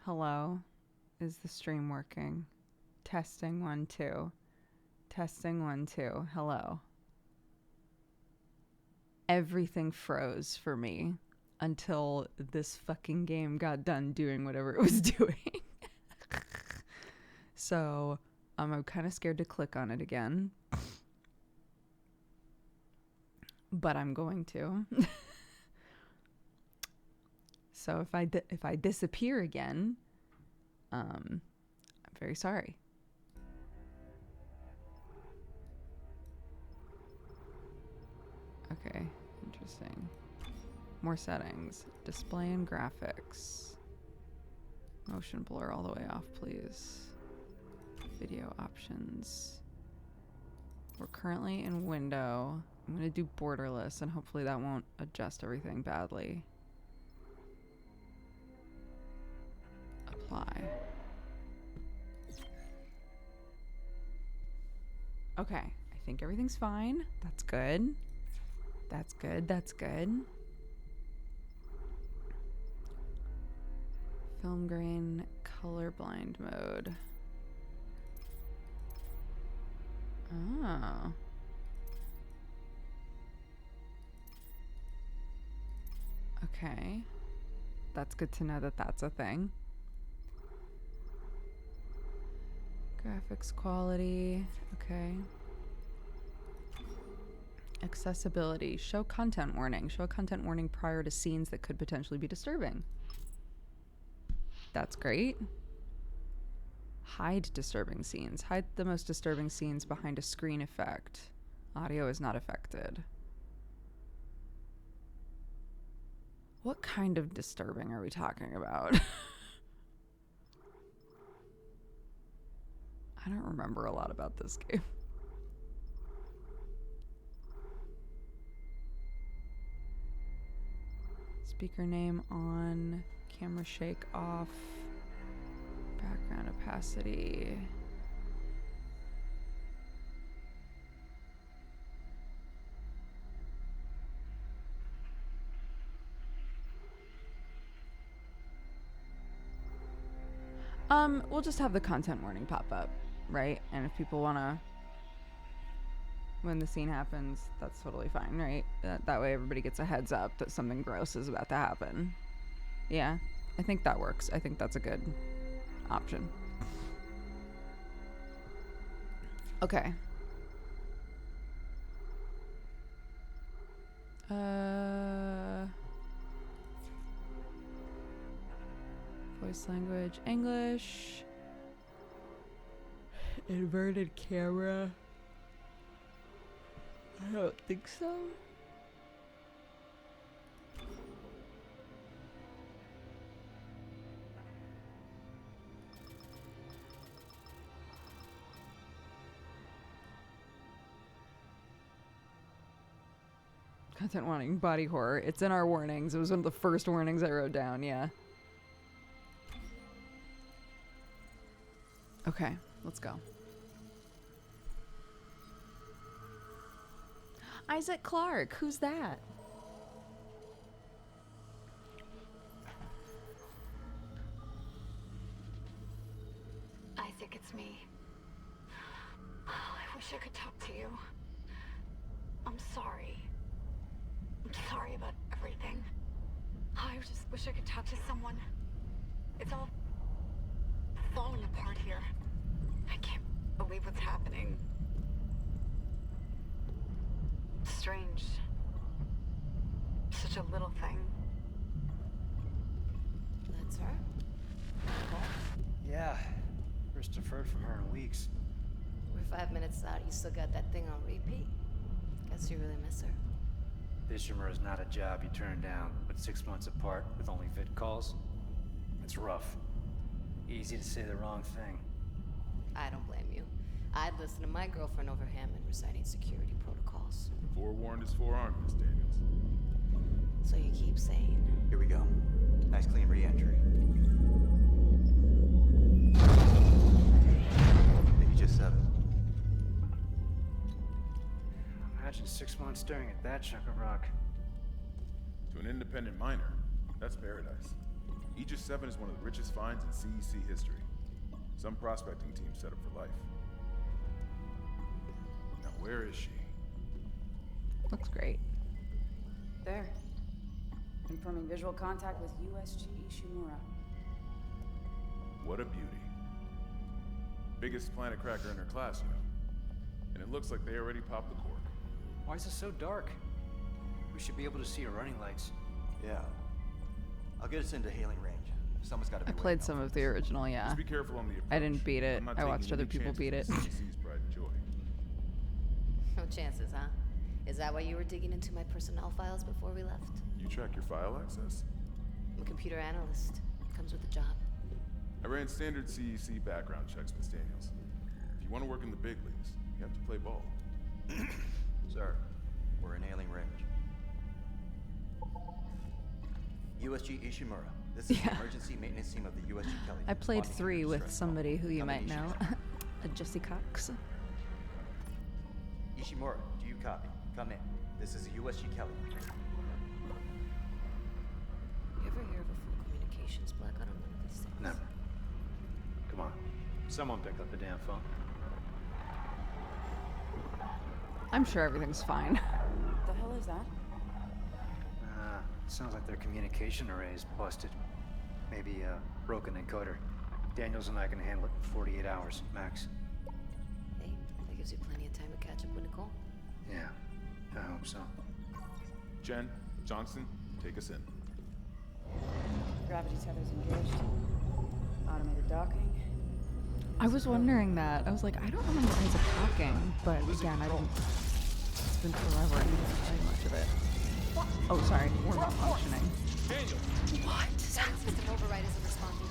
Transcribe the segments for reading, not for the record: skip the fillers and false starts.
Hello? Is the stream working? Testing 1 2. Testing 1 2. Hello. Everything froze for me until this fucking game got done doing whatever it was doing. So I'm kind of scared to click on it again. But I'm going to. So if I disappear again, I'm very sorry. Okay, interesting. More settings. Display and graphics. Motion blur all the way off, please. Video options. We're currently in window. I'm going to do borderless, and hopefully that won't adjust everything badly. Apply. Okay, I think everything's fine. That's good. That's good, that's good. Film grain colorblind mode. Oh. Okay. That's good to know that that's a thing. Graphics quality. Okay. Accessibility. Show content warning. Show a content warning prior to scenes that could potentially be disturbing. That's great. Hide disturbing scenes. Hide the most disturbing scenes behind a screen effect. Audio is not affected. What kind of disturbing are we talking about? I don't remember a lot about this game. Speaker name on, camera shake off, background opacity. We'll just have the content warning pop up, right? And if people wanna, when the scene happens, that's totally fine, right? That way everybody gets a heads up that something gross is about to happen. Yeah, I think that works. I think that's a good option. Okay. Voice language, English. Inverted camera. I don't think so. Content warning, body horror. It's in our warnings. It was one of the first warnings I wrote down, yeah. Okay, let's go. Isaac Clarke, who's that? Isaac, it's me. Oh, I wish I could talk to you. I'm sorry. I'm sorry about everything. I just wish I could talk to someone. It's all falling apart here. I can't believe what's happening. Strange. Such a little thing. That's her? Yeah. First I've heard from her in weeks. We're 5 minutes out. You still got that thing on repeat? Guess you really miss her. Fishermer is not a job you turn down, but 6 months apart with only vid calls? It's rough. Easy to say the wrong thing. I don't blame you. I'd listen to my girlfriend over Hammond reciting security protocols. Forewarned is forearmed, Miss Daniels. So you keep saying. Here we go. Nice clean re-entry. Think you just 7. Imagine 6 months staring at that chunk of rock. To an independent miner, that's paradise. Aegis 7 is one of the richest finds in CEC history. Some prospecting team set up for life. Now, where is she? Looks great. There. Confirming visual contact with USG Ishimura. What a beauty. Biggest planet cracker in her class, you know. And it looks like they already popped the cork. Why is it so dark? We should be able to see her running lights. Yeah. I'll get us into hailing range. Someone's got to be I played some of the original, yeah. Just be careful on the approach. I didn't beat it. I'm not I taking watched other any people chances beat it. with CEC's pride and joy. No chances, huh? Is that why you were digging into my personnel files before we left? You track your file access? I'm a computer analyst. Comes with the job. I ran standard CEC background checks, Miss Daniels. If you want to work in the big leagues, you have to play ball. Sir, we're in hailing range. USG Ishimura. This is the Yeah. emergency maintenance team of the USG Kelly. I played Responding to 3 your with distress somebody call. who you Come in, might know. Ishimura. A Jesse Cox. Ishimura, do you copy? Come in. This is the USG Kelly. You ever hear of a full communications blackout on one of these things? Never. Come on. Someone pick up the damn phone. I'm sure everything's fine. The hell is that? Sounds like their communication array is busted. Maybe a broken encoder. Daniels and I can handle it in 48 hours, max. Hey, that gives you plenty of time to catch up with Nicole. Yeah, I hope so. Jen, Johnston, take us in. Gravity tether's engaged. Automated docking. I was wondering that. I was like, I don't remember Isaac talking, but again, I don't. It's been forever. I didn't play much of it. Oh, sorry, we're not functioning. What? Sound system override isn't responding.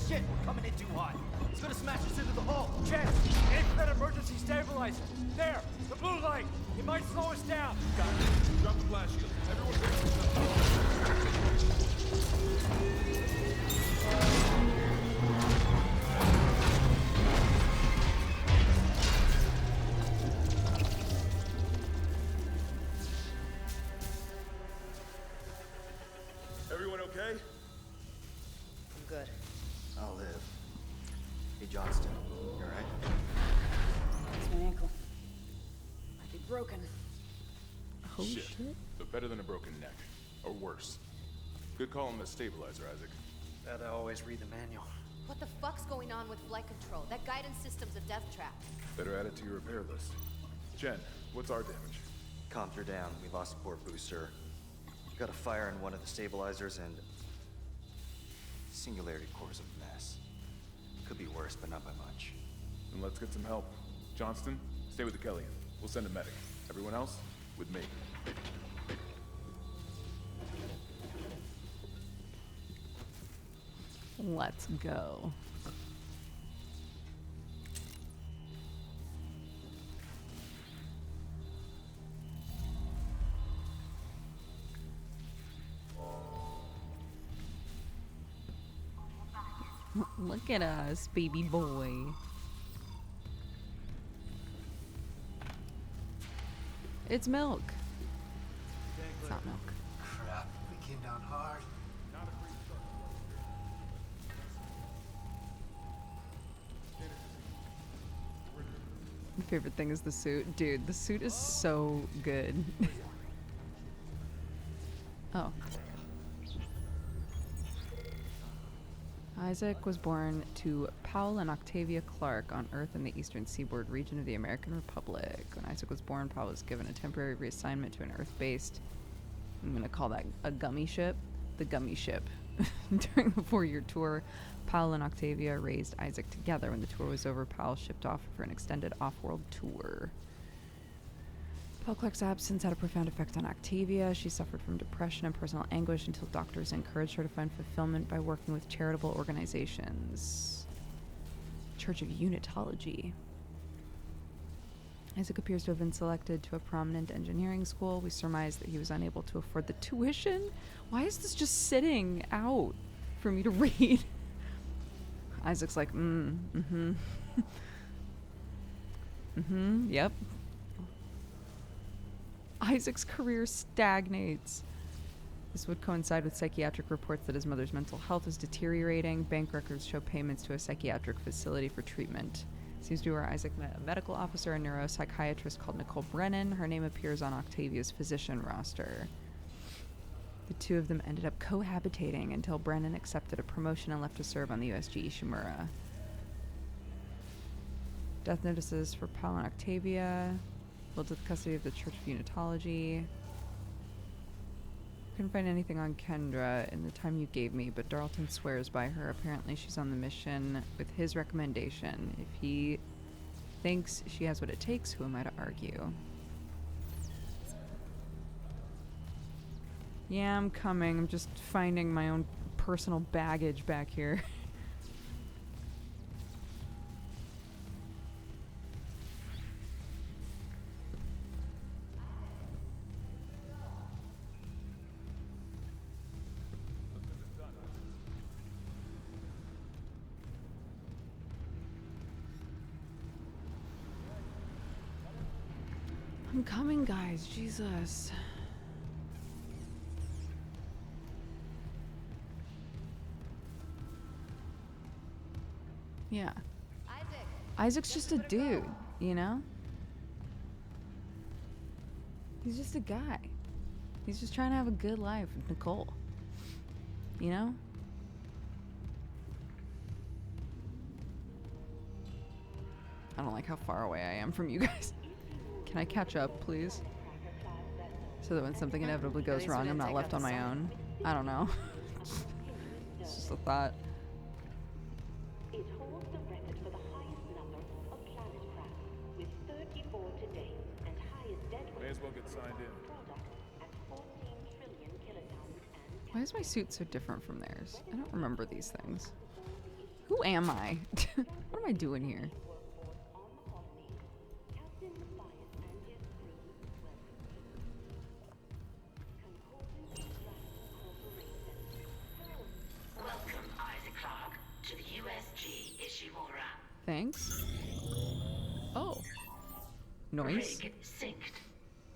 Shit, we're coming in too hot. It's gonna smash us into the hull. Jen, aim for that emergency stabilizer. There, the blue light. It might slow us down. Got it. Drop the flash shield. Everyone brace Everyone okay? I'm good. I'll live. Hey, Johnston, you alright? It's my ankle. Might be broken. Oh Shit. shit. But better than a broken neck. Or worse. Good call on the stabilizer, Isaac. Gotta always read the manual. What the fuck's going on with flight control? That guidance system's a death trap. Better add it to your repair list. Jen, what's our damage? Comms are down. We lost a port booster. Got a fire in one of the stabilizers and... Singularity core's a mess. Could be worse, but not by much. Then let's get some help. Johnston, stay with the Kellyan. We'll send a medic. Everyone else, with me. Let's go. Look at us, baby boy. It's milk. It's not milk. Crap, we came down hard. My favorite thing is the suit. Dude, the suit is so good. Oh. Isaac was born to Powell and Octavia Clark on Earth in the eastern seaboard region of the American Republic. When Isaac was born, Powell was given a temporary reassignment to an Earth-based, I'm going to call that a gummy ship, the gummy ship. During the 4-year tour, Powell and Octavia raised Isaac together. When the tour was over, Powell shipped off for an extended off-world tour. Powell Clark's absence had a profound effect on Octavia. She suffered from depression and personal anguish until doctors encouraged her to find fulfillment by working with charitable organizations. Church of Unitology. Isaac appears to have been selected to a prominent engineering school. We surmise that he was unable to afford the tuition. Why is this just sitting out for me to read? Isaac's like, yep. Isaac's career stagnates. This would coincide with psychiatric reports that his mother's mental health is deteriorating. Bank records show payments to a psychiatric facility for treatment. Seems to be where Isaac met a medical officer and neuropsychiatrist called Nicole Brennan. Her name appears on Octavia's physician roster. The two of them ended up cohabitating until Brennan accepted a promotion and left to serve on the USG Ishimura. Death notices for Paul and Octavia. Willed to the custody of the Church of Unitology. Couldn't find anything on Kendra in the time you gave me, but Darlton swears by her. Apparently she's on the mission with his recommendation. If he thinks she has what it takes, who am I to argue? Yeah, I'm coming. I'm just finding my own personal baggage back here. I'm coming, guys. Jesus. Yeah. Isaac's just a dude, you know? He's just a guy. He's just trying to have a good life with Nicole. You know? I don't like how far away I am from you guys. Can I catch up, please? So that when something inevitably goes wrong, I'm not left on my own. I don't know. It's just a thought. It holds the record for the highest number of planet cracks, with 34 today, and highest dead May as well get signed in. product at 14 trillion kilotons and Why is my suit so different from theirs? I don't remember these things. Who am I? What am I doing here? Captain Matthias and his crew Welcome, Isaac Clarke, to the USG Ishimura. Thanks. Oh. Noise. Rig synced.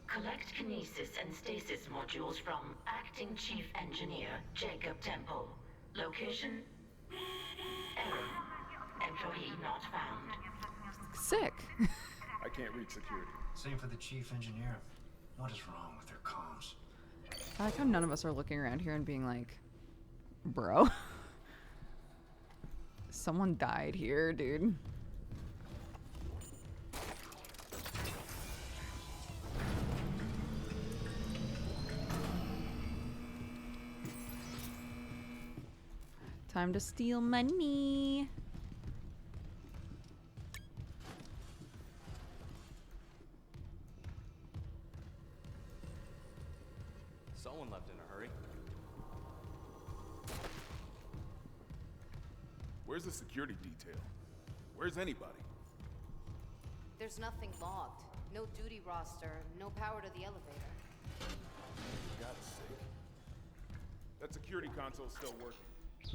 Collect kinesis and stasis modules from Acting Chief Engineer Jacob Temple. Location? Error. Employee not found. Sick. I can't reach security. Same for the chief engineer. What is wrong with their comms? I like how none of us are looking around here and being like, bro. Someone died here, dude. Time to steal money. Someone left in a hurry. Where's the security detail? Where's anybody? There's nothing logged. No duty roster, no power to the elevator. For God's sake. That security console's still working.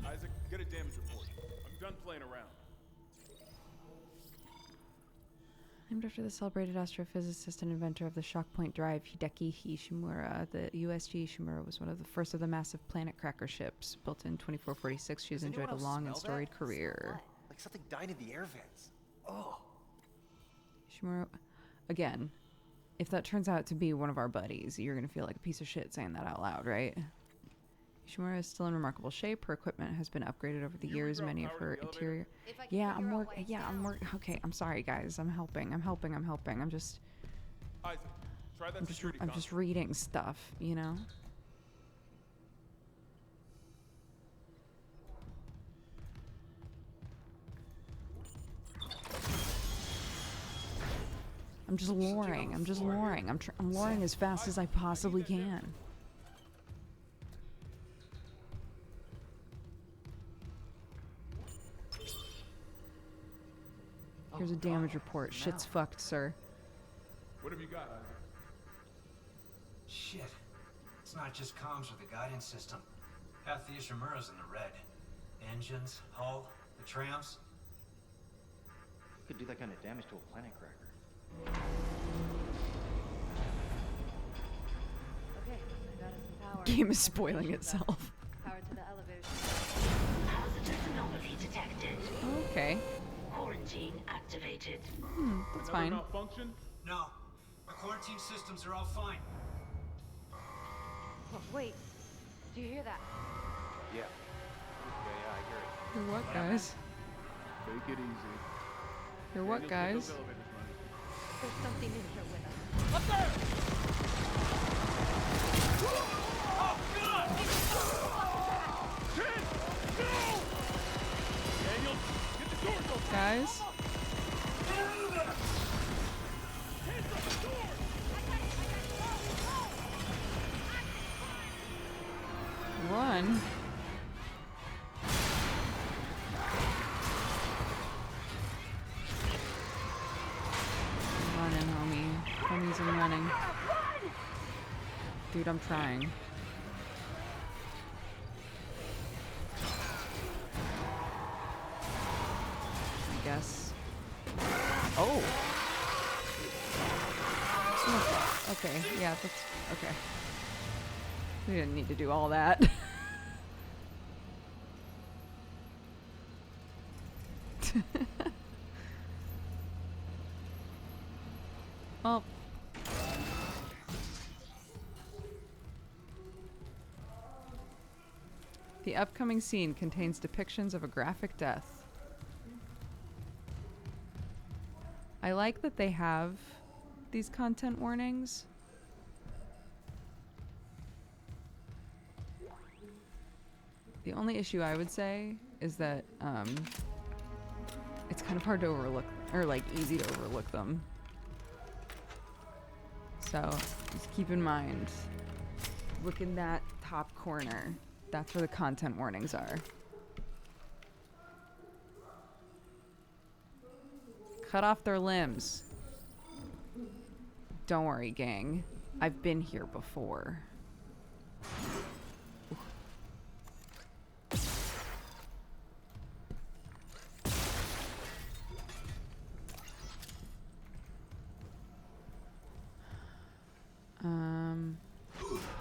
Isaac, get a damage report. I'm done playing around. Named after the celebrated astrophysicist and inventor of the shock point drive, Hideki Ishimura, the USG Ishimura was one of the first of the massive planet cracker ships. Built in 2446, she has enjoyed a long and storied career. Like something died in the air vents. Oh. Ishimura, again, if that turns out to be one of our buddies, you're gonna feel like a piece of shit saying that out loud, right? Ishimura is still in remarkable shape. Her equipment has been upgraded over the years. Many of her interior. Yeah, I'm working. Yeah, I'm working. Okay, I'm sorry, guys. I'm helping. I'm just. Isaac, try that security I'm just reading stuff, you know. I'm just luring. I'm luring as fast as I possibly can. Here's a damage report. Shit's fucked, sir. What have you got, Isaac? Shit. It's not just comms or the guidance system. Half the Ishimura's in the red. Engines, hull, the trams. Could do that kind of damage to a planet cracker. Okay, I got us some Game is spoiling itself. Power to the elevators. Positive anomaly detected. Okay. Quarantine activated. That's fine. Malfunction? No. Our quarantine systems are all fine. Oh, wait. Do you hear that? Yeah. Yeah, I hear it. You're what, guys? Take it easy. You're what, guys? There's something in here with us. Up there! Oh, God! Ken! No! Daniel, get the doors open! Guys? Hands on the door! Run. Running, homie. Homies and running. Dude, I'm trying. I guess. Oh! Okay, yeah, that's okay. We didn't need to do all that. Well. The upcoming scene contains depictions of a graphic death. I like that they have these content warnings. The only issue I would say is that it's kind of hard to overlook, or like easy to overlook them. So just keep in mind, look in that top corner. That's where the content warnings are. Cut off their limbs. Don't worry, gang. I've been here before.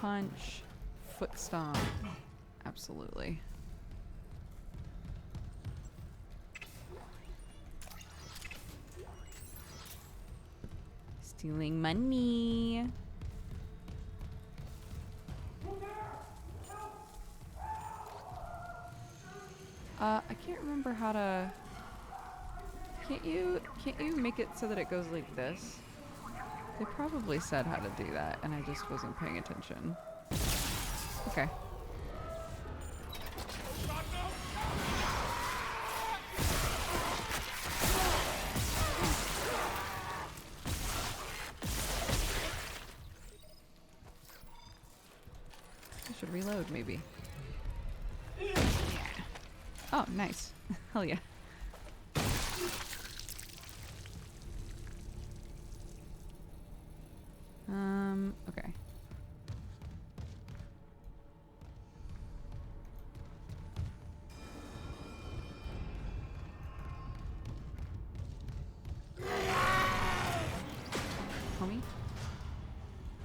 Punch, foot stomp. Absolutely. Stealing money. I can't remember how to. Can't you make it so that it goes like this? They probably said how to do that, and I just wasn't paying attention. Okay. I should reload, maybe. Oh, nice. Hell yeah. Okay. Homie,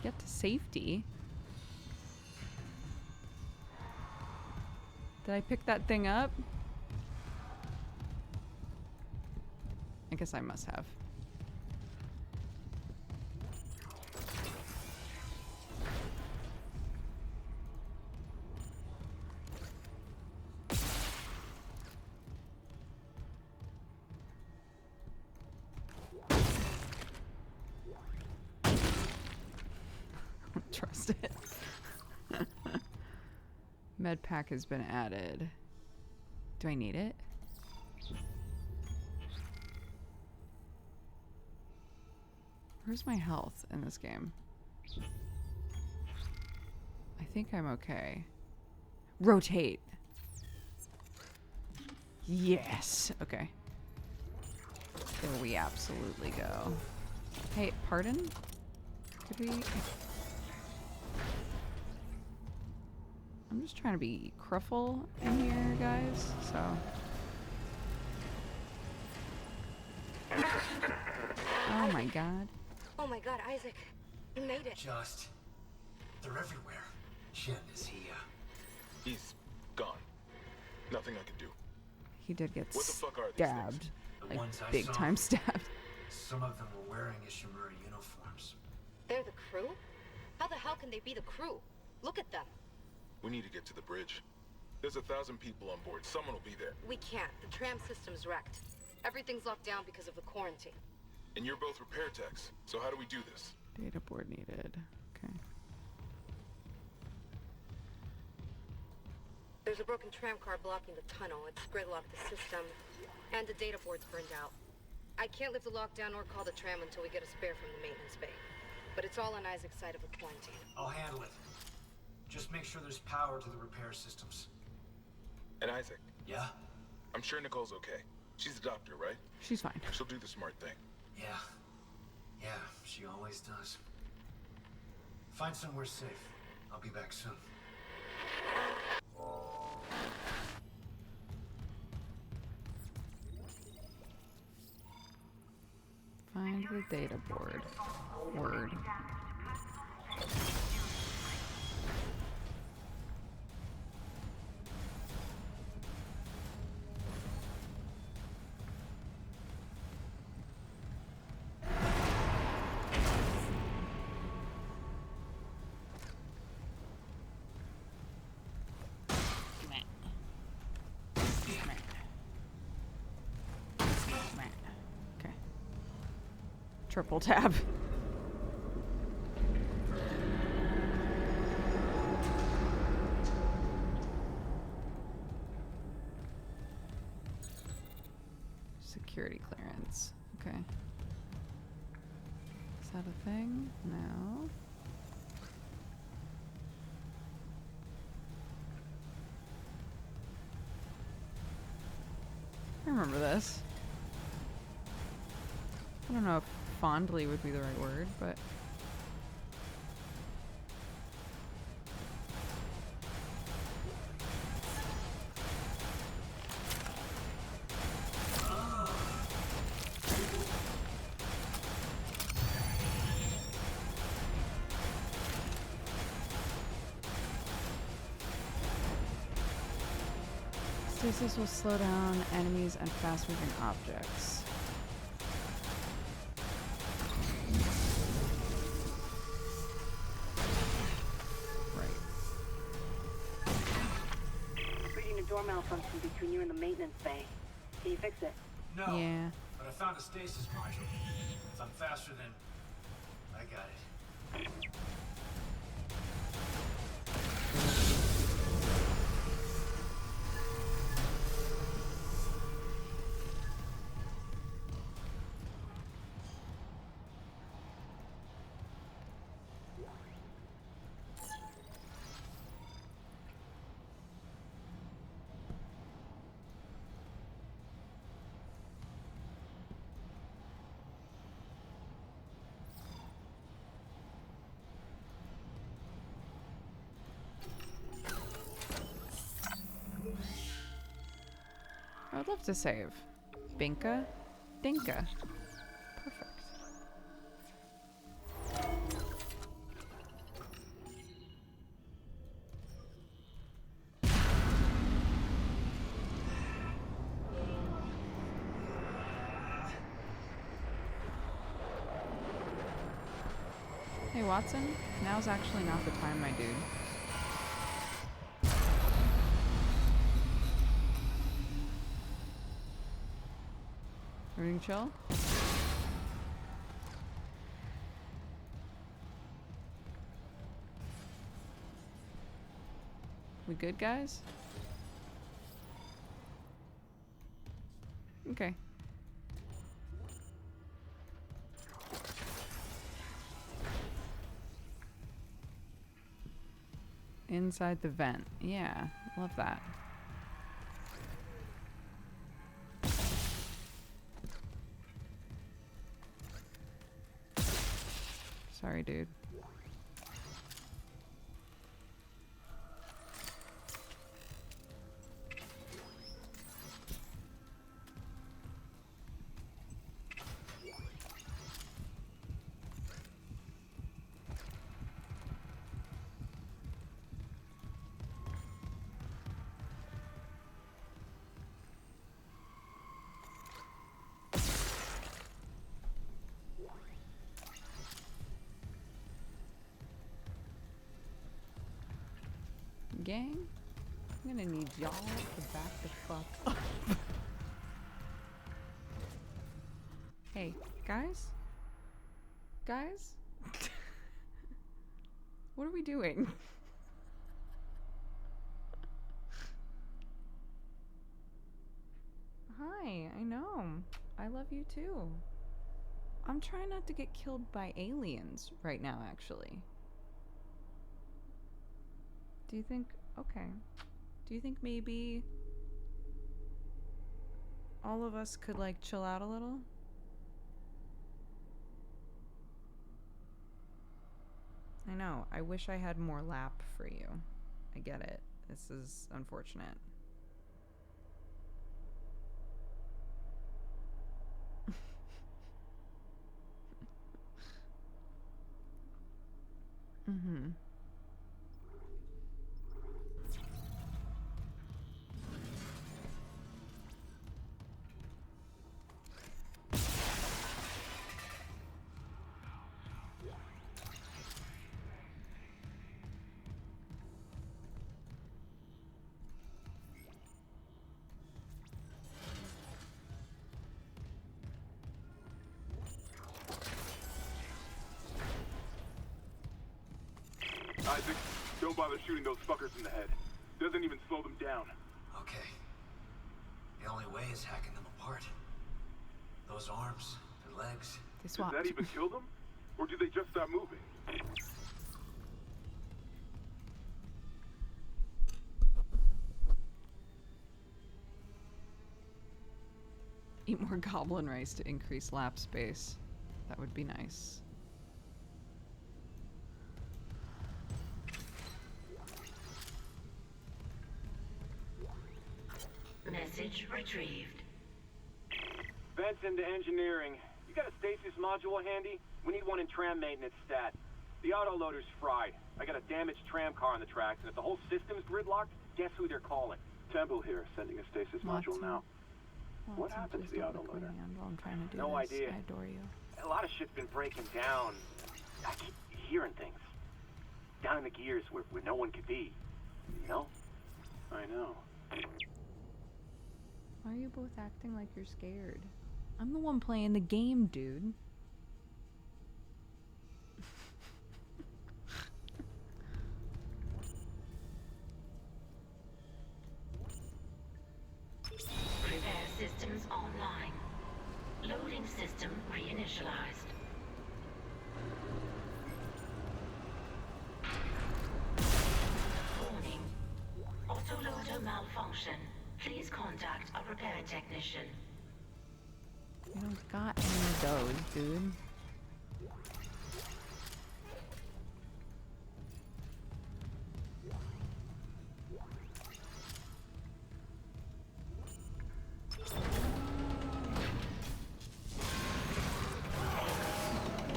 get to safety. Did I pick that thing up? I guess I must have. Trust it. Med pack has been added. Do I need it? Where's my health in this game? I think I'm okay. Rotate. Yes. Okay. There we absolutely go. Hey, pardon? Could we... I'm just trying to be cruffle in here, guys, so... Oh my god. Oh my god, Isaac. You made it. They're everywhere. Shen, is he, He's gone. Nothing I can do. He did get What the fuck are these stabbed. things? The Like, ones I big saw. time stabbed. Some of them were wearing Ishimura uniforms. They're the crew? How the hell can they be the crew? Look at them. We need to get to the bridge. There's 1,000 people on board. Someone will be there. We can't. The tram system's wrecked. Everything's locked down because of the quarantine. And you're both repair techs. So how do we do this? Data board needed. Okay. There's a broken tram car blocking the tunnel. It's gridlocked the system. And the data board's burned out. I can't lift the lockdown or call the tram until we get a spare from the maintenance bay. But it's all on Isaac's side of the quarantine. I'll handle it. Just make sure there's power to the repair systems. And Isaac, Yeah? I'm sure Nicole's okay. She's a doctor, right? She's fine. She'll do the smart thing. Yeah. Yeah, she always does. Find somewhere safe. I'll be back soon. Find the data board. Word. Okay. Triple tab. Security clearance. Okay. Is that a thing? No. I remember this. I don't know if fondly would be the right word, but stasis will slow down enemies and fast-moving objects. Reading a door malfunction between you and the maintenance bay. Can you fix it? No. Yeah. But I found a stasis module. If I'm faster than... I got it. I would love to save. Binka? Dinka. Perfect. Hey Watson, now's actually not the time, my dude. Everything chill? We good, guys? Okay. Inside the vent. Yeah, love that. Sorry, dude. gang? I'm gonna need y'all to back the fuck up. Hey, guys? Guys? What are we doing? Hi, I know. I love you too. I'm trying not to get killed by aliens right now, actually. Do you think... Okay. Do you think maybe all of us could, like, chill out a little? I know. I wish I had more lap for you. I get it. This is unfortunate. Mm-hmm. Isaac, don't bother shooting those fuckers in the head. Doesn't even slow them down. Okay. The only way is hacking them apart. Those arms, their legs. They swapped. Does that even kill them? Or do they just stop moving? Eat more goblin rice to increase lap space. That would be nice. Message retrieved. Vents into engineering. You got a stasis module handy? We need one in tram maintenance stat. The autoloader's fried. I got a damaged tram car on the tracks, and if the whole system's gridlocked, guess who they're calling? Temple here, sending a stasis module now. What happened to the autoloader? I'm trying to do No this. idea. I adore you. A lot of shit's been breaking down. I keep hearing things. Down in the gears where no one could be. You know? I know. Why are you both acting like you're scared? I'm the one playing the game, dude. Repair systems online. Loading system reinitialized. Warning. Autoloader malfunction. Please contact a repair technician. We don't got any of those, dude.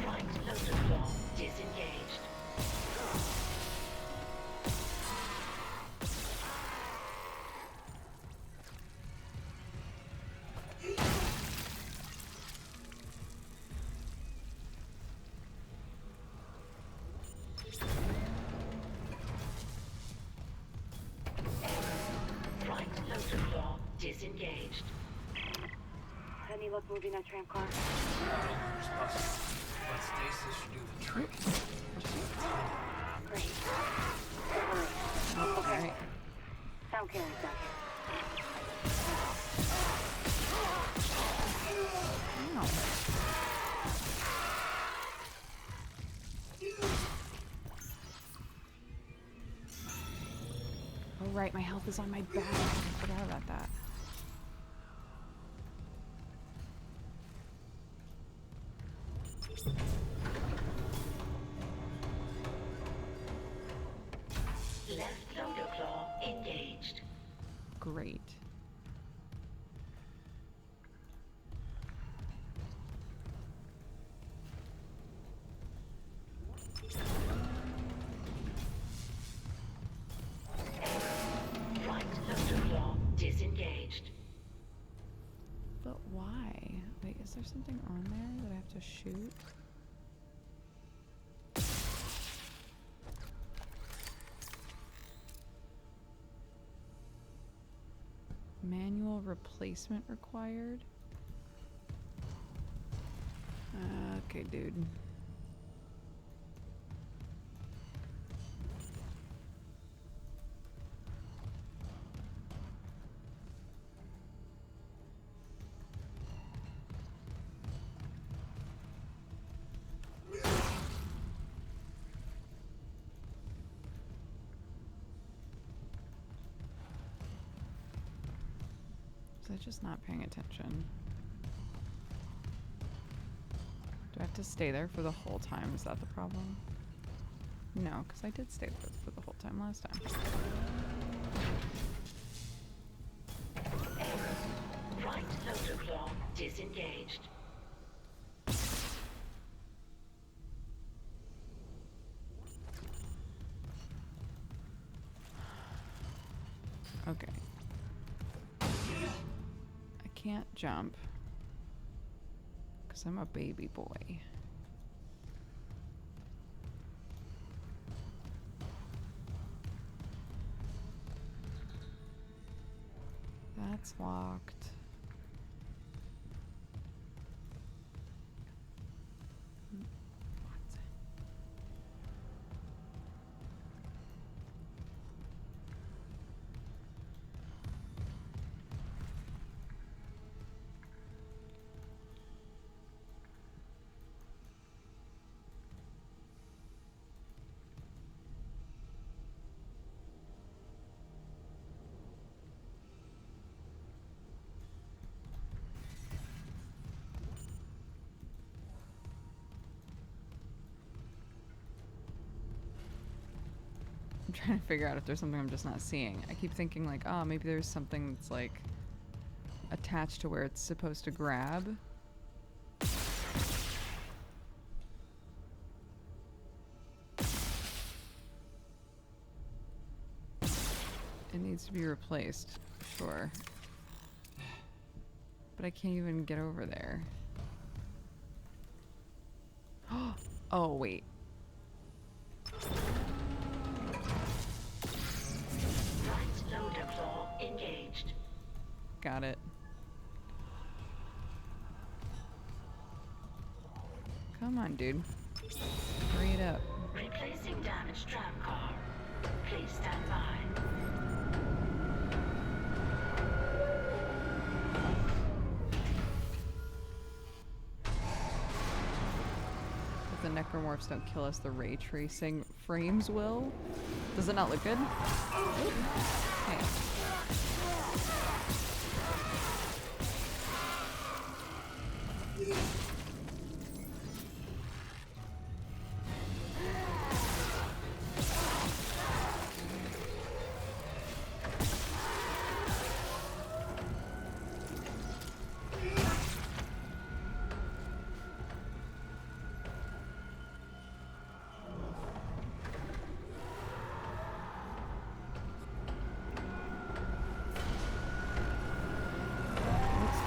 Right loader claw disengaged. Right loader claw disengaged. Any luck moving that tram car? Autoloader's busted. But stasis should do the trick. Great. Don't worry. Okay. Sound carries down here. Ow. Oh right, my health is on my back. I forgot about that. Left loader claw engaged. Great. Right loader claw disengaged. But why? Wait, is there something on there that I have to shoot? Manual replacement required? Okay, dude. Was I just not paying attention? Do I have to stay there for the whole time? Is that the problem? No, because I did stay there for the whole time last time. Right loader claw disengaged. Okay. I can't jump because I'm a baby boy. That's locked. I'm trying to figure out if there's something I'm just not seeing. I keep thinking like, oh, maybe there's something that's like attached to where it's supposed to grab. It needs to be replaced, sure. But I can't even get over there. Oh, wait. Right loader claw engaged. Got it. Come on, dude. Hurry it up. Replacing damaged tram car. Please stand by. If the necromorphs don't kill us, the ray tracing frames will. Does it not look good? Hey.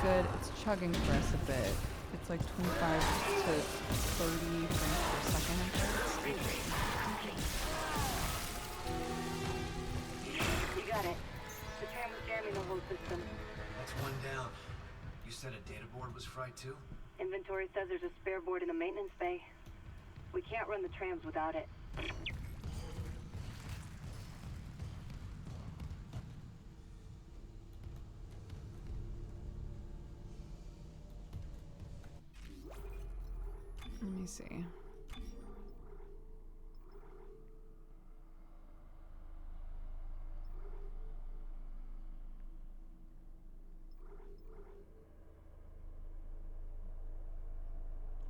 Good. It's chugging for us a bit. It's like 25 to 30 frames per second, I think. You got it. The tram was jamming the whole system. That's one down. You said a data board was fried too? Inventory says there's a spare board in the maintenance bay. We can't run the trams without it. Let me see.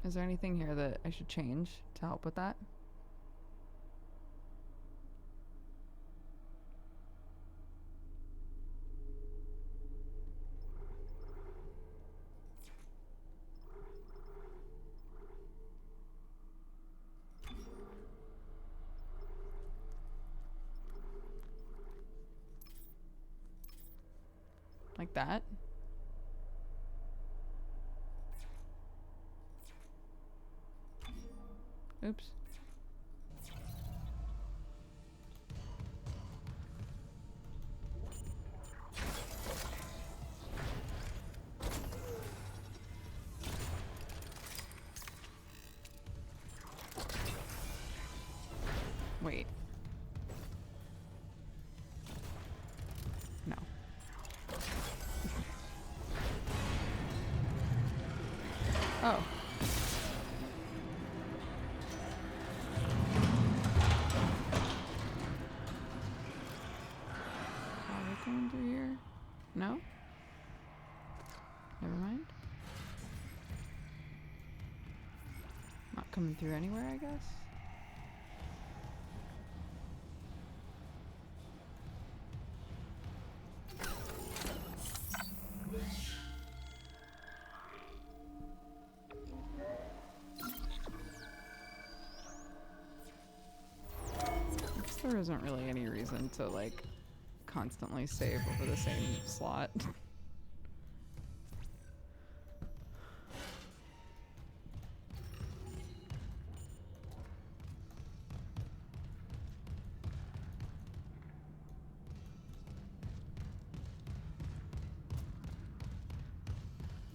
Is there anything here that I should change to help with that? Like that? Oops. Oh. Are we going through here? No? Never mind. Not coming through anywhere, I guess. I guess there isn't really any reason to like constantly save over the same slot.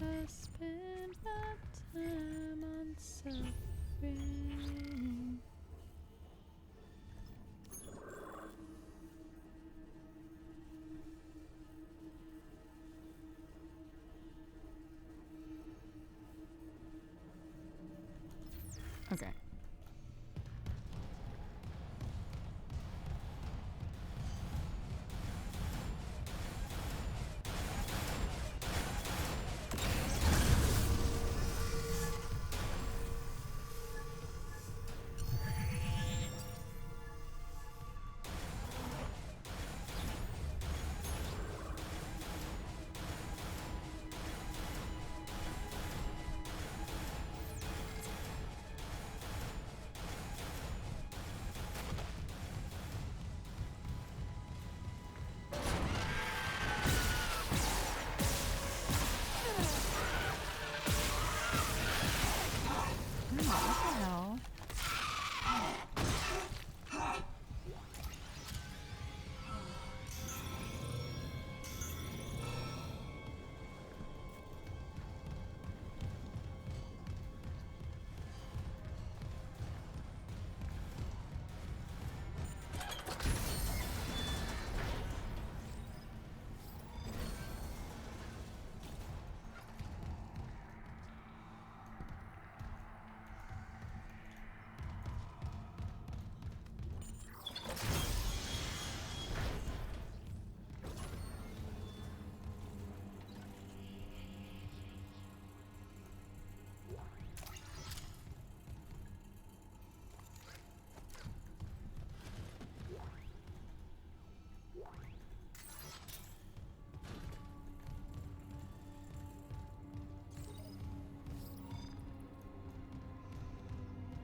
I spend my time on suffering. Okay. What the hell?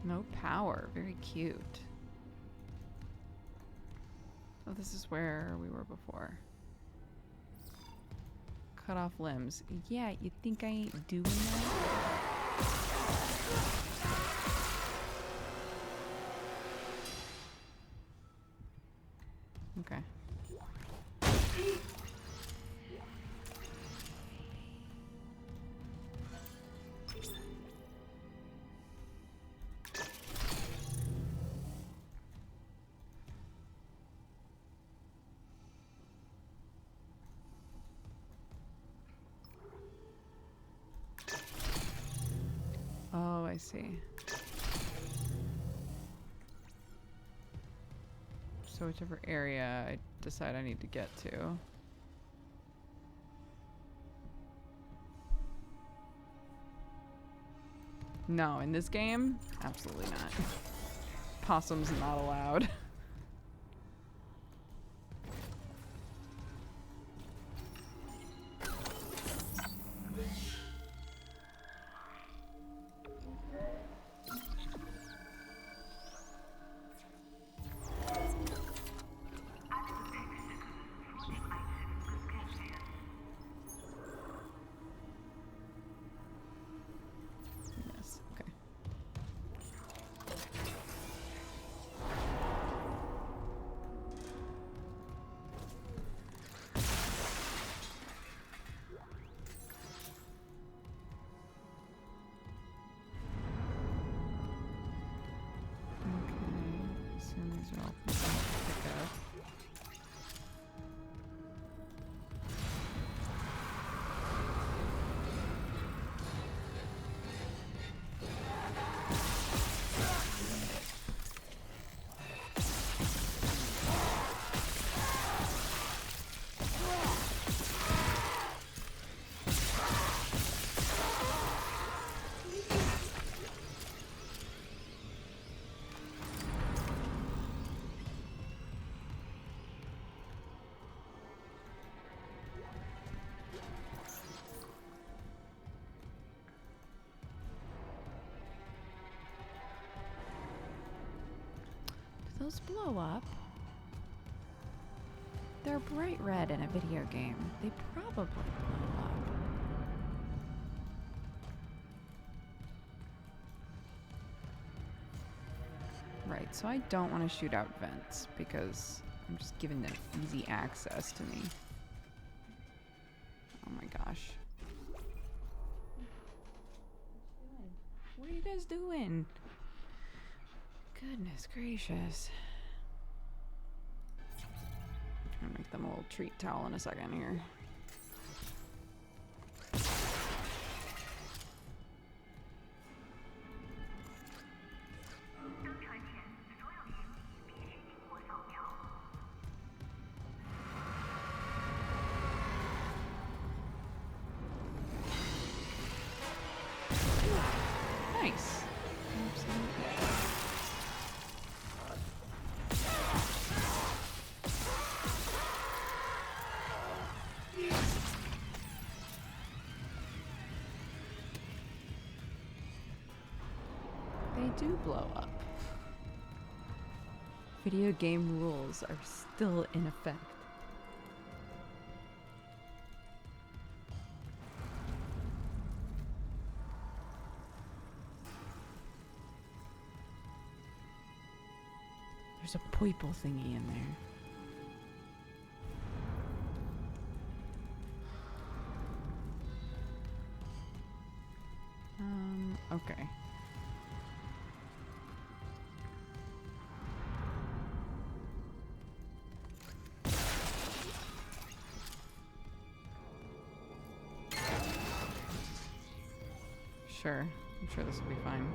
No power. Very cute. Oh, this is where we were before. Cut off limbs. Yeah, you think I ain't doing that? Okay. Oh, I see. So whichever area I decide I need to get to. No, in this game, absolutely not. Possums not allowed. Yes, okay. those blow up? They're bright red in a video game. They probably blow up. Right, so I don't want to shoot out vents because I'm just giving them easy access to me. Oh my gosh. What are you guys doing? Goodness gracious. I'm gonna make them a little treat towel in a second here. Nice. They do blow up. Video game rules are still in effect. There's a purple thingy in there. Okay. Sure. I'm sure this will be fine.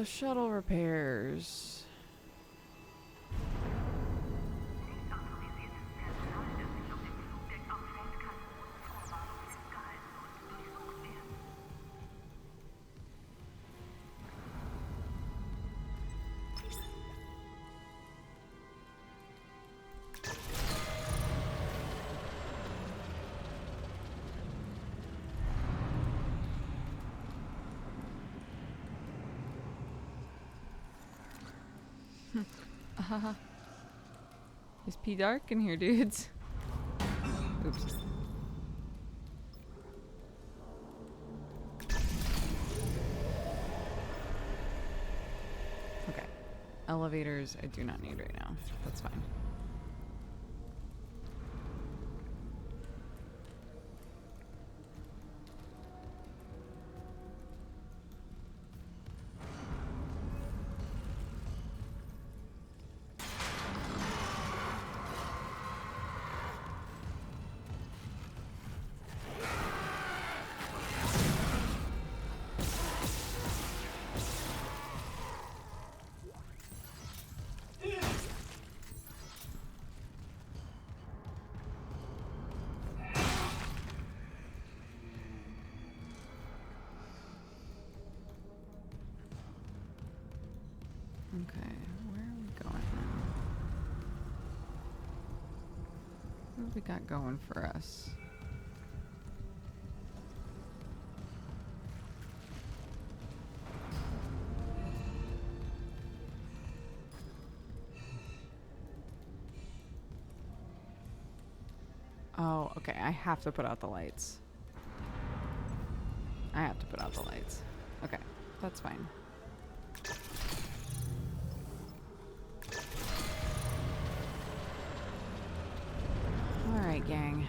Shuttle repairs. Is P dark in here, dudes? Oops. Okay. Elevators I do not need right now. That's fine. Okay, where are we going now? What have we got going for us? Oh, okay, I have to put out the lights. I have to put out the lights. Okay, that's fine. Alright, gang.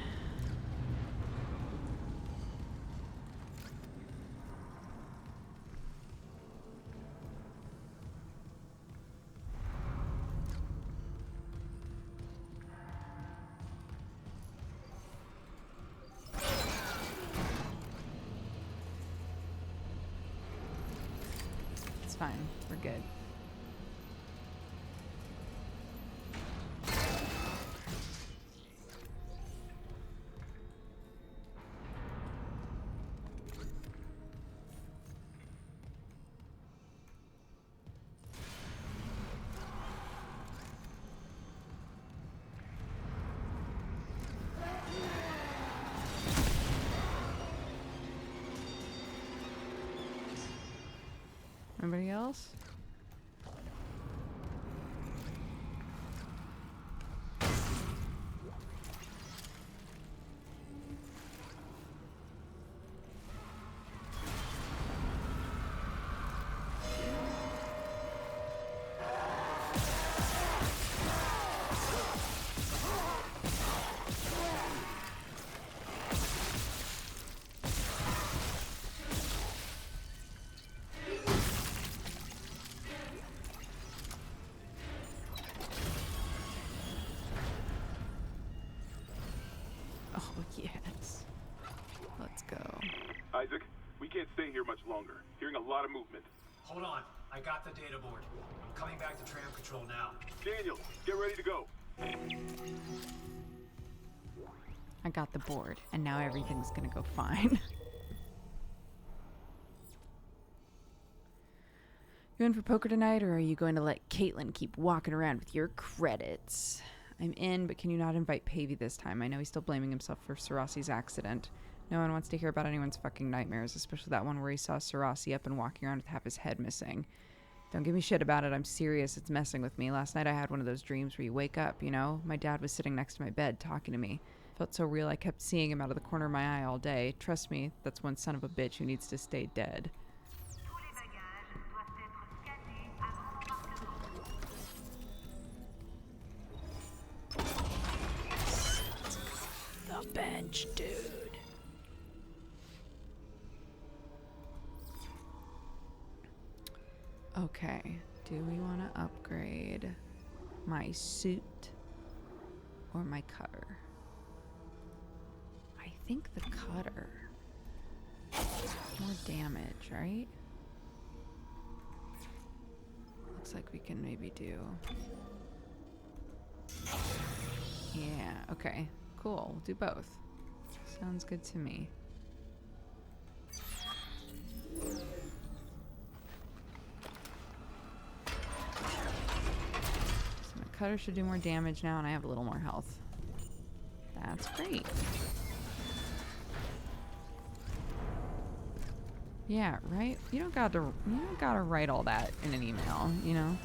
It's fine. We're good. Anybody else? Oh, yes. Let's go. Isaac, we can't stay here much longer. Hearing a lot of movement. Hold on. I got the data board. I'm coming back to tram control now. Daniel, get ready to go. I got the board, and now everything's gonna go fine. You in for poker tonight, or are you going to let Caitlin keep walking around with your credits? I'm in, but can you not invite Pavey this time? I know he's still blaming himself for Sarasi's accident. No one wants to hear about anyone's fucking nightmares, especially that one where he saw Sarasi up and walking around with half his head missing. Don't give me shit about it. I'm serious. It's messing with me. Last night I had one of those dreams where you wake up, you know? My dad was sitting next to my bed talking to me. Felt so real I kept seeing him out of the corner of my eye all day. Trust me, that's one son of a bitch who needs to stay dead. The bench, dude. Okay, do we want to upgrade my suit or my cutter? I think the cutter. More damage, right? Looks like we can maybe do... Yeah, okay. Cool, we'll do both. Sounds good to me. So my cutter should do more damage now, and I have a little more health. That's great. Yeah, right? You don't gotta write all that in an email, you know?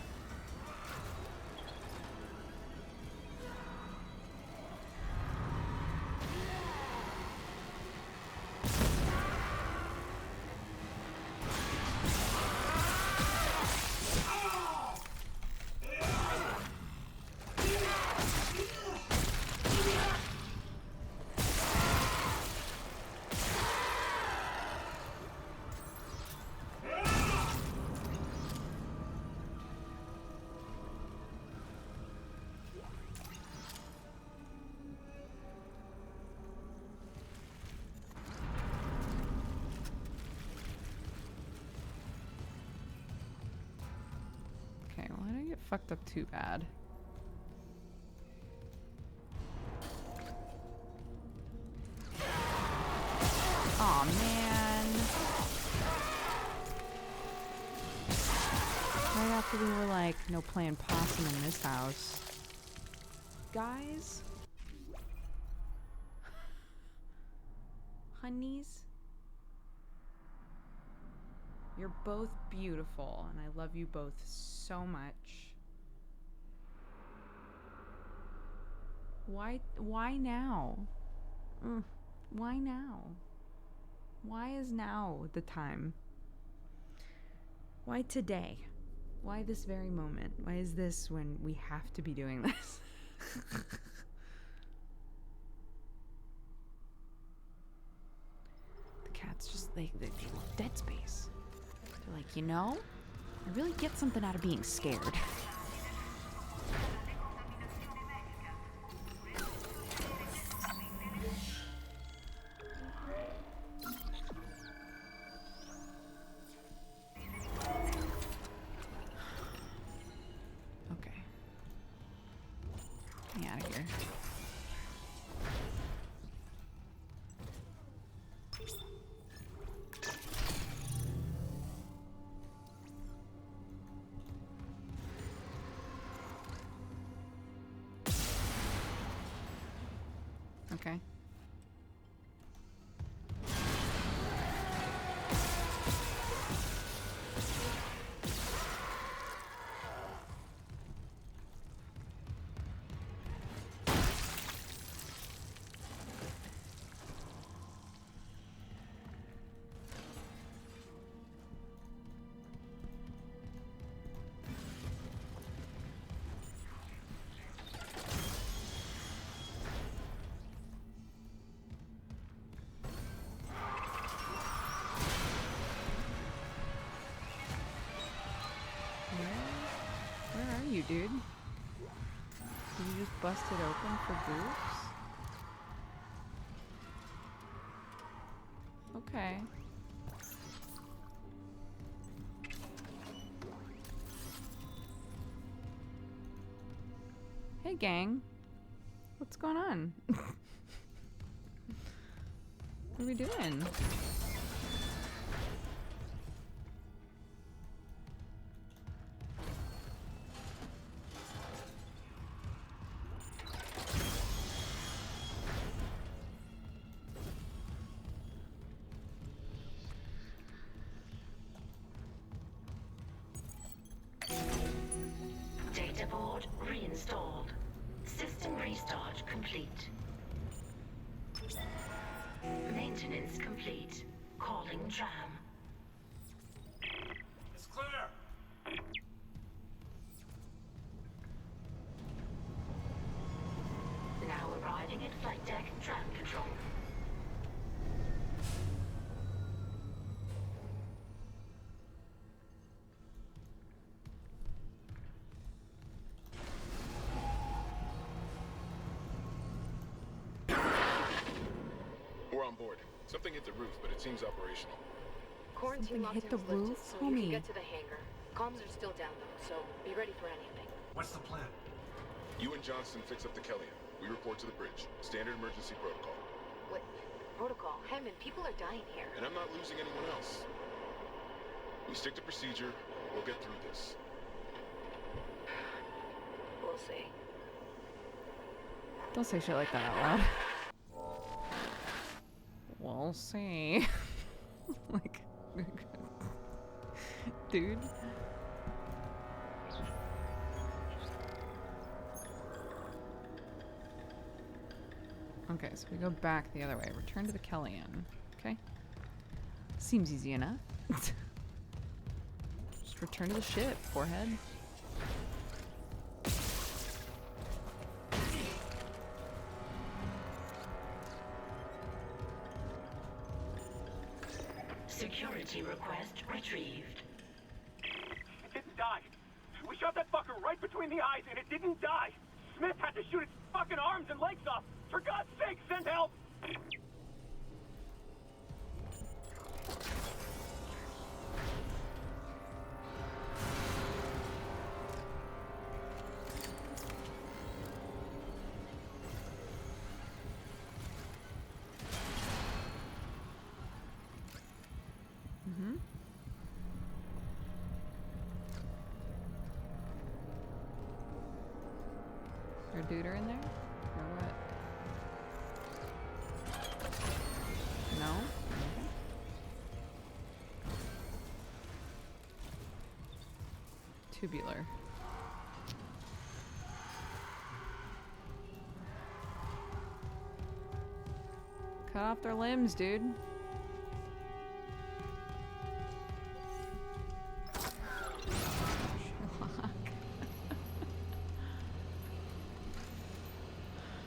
Okay, well, I didn't get fucked up too bad. Aw, man. Right out after we were like, no playing possum in this house. Guys? Honeys? You're both beautiful, and I love you both so much. Why now? Why now? Why is now the time? Why today? Why this very moment? Why is this when we have to be doing this? The cats just, they love Dead Space. They're like, you know, I really get something out of being scared. Okay. Get me out of here. Okay. Where are you, dude? Did you just bust it open for groups? Okay. Hey, gang. What's going on? What are we doing? Data board reinstalled. System restart complete. Maintenance complete. Calling tram. It's clear. Now arriving at flight deck tram control. We're on board. Something hit the roof, but it seems operational. Quarantine Something hit lockdown the was lifted, roof, so you can homie. get to the hangar. Comms are still down though, so be ready for anything. What's the plan? You and Johnston fix up the Kellyan. We report to the bridge. Standard emergency protocol. What? Protocol? Hammond, people are dying here. And I'm not losing anyone else. We stick to procedure. We'll get through this. We'll see. Don't say shit like that out loud. We'll see. Like, dude. Okay, so we go back the other way. Return to the Kellyan. Okay. Seems easy enough. Just return to the ship, forehead. Security request retrieved. It didn't die. We shot that fucker right between the eyes, and it didn't die. Smith had to shoot its fucking arms and legs off. For God's sake, send help! there a duder in there? Or what? No? Okay. Tubular. Cut off their limbs, dude.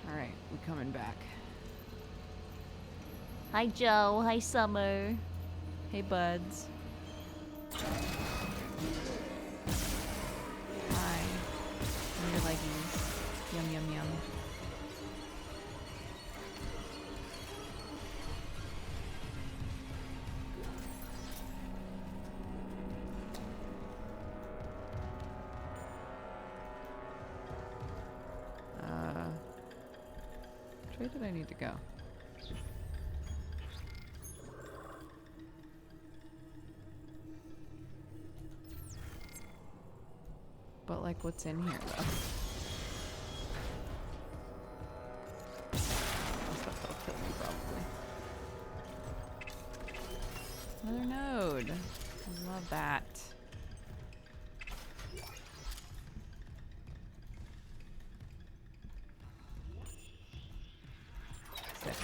Alright, we coming back. Hi, Joe. Hi, Summer. Hey, buds. Hi. And your leggies. Yum, yum, yum. Which way did I need to go? But like, what's in here though? Stuff that'll kill me probably. Another node. I love that. Sick.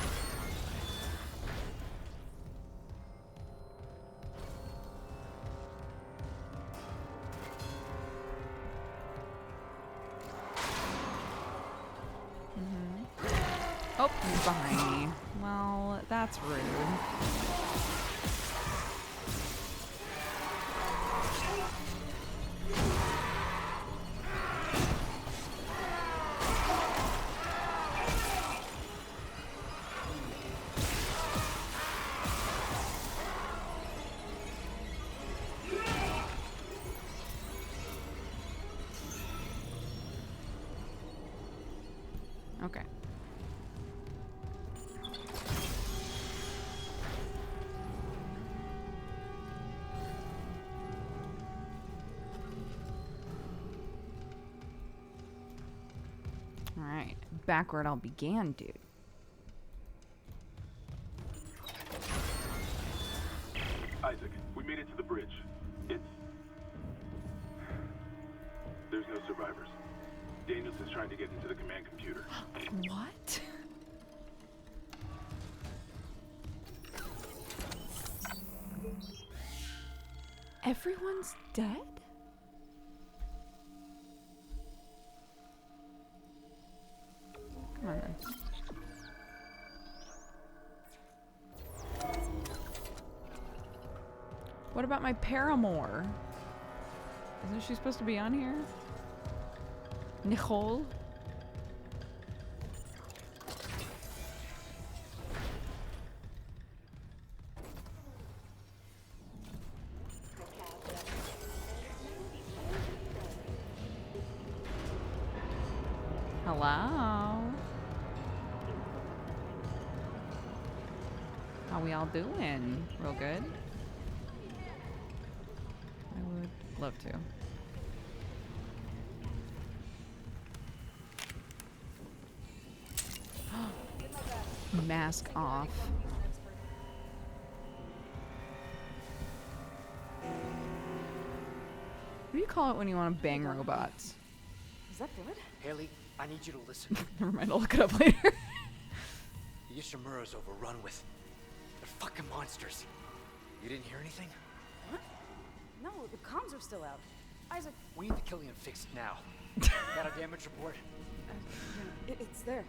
Oh, he's behind me. Well, that's rude. Okay. Alright, back where it all began, dude. Isaac, we made it to the bridge. There's no survivors. Daniels is trying to get into the command computer. What? Everyone's dead? Come on then. What about my paramour? Isn't she supposed to be on here? Nicole? Hello? How we all doing? Real good? I would love to. Mask off. What do you call it when you want to bang robots? Is that good? Haley, I need you to listen. Never mind, I'll look it up later. The Ishimura's overrun with... They're fucking monsters. You didn't hear anything? What? No, the comms are still out. Isaac... We need the Killian fixed now. Got a damage report? It's there.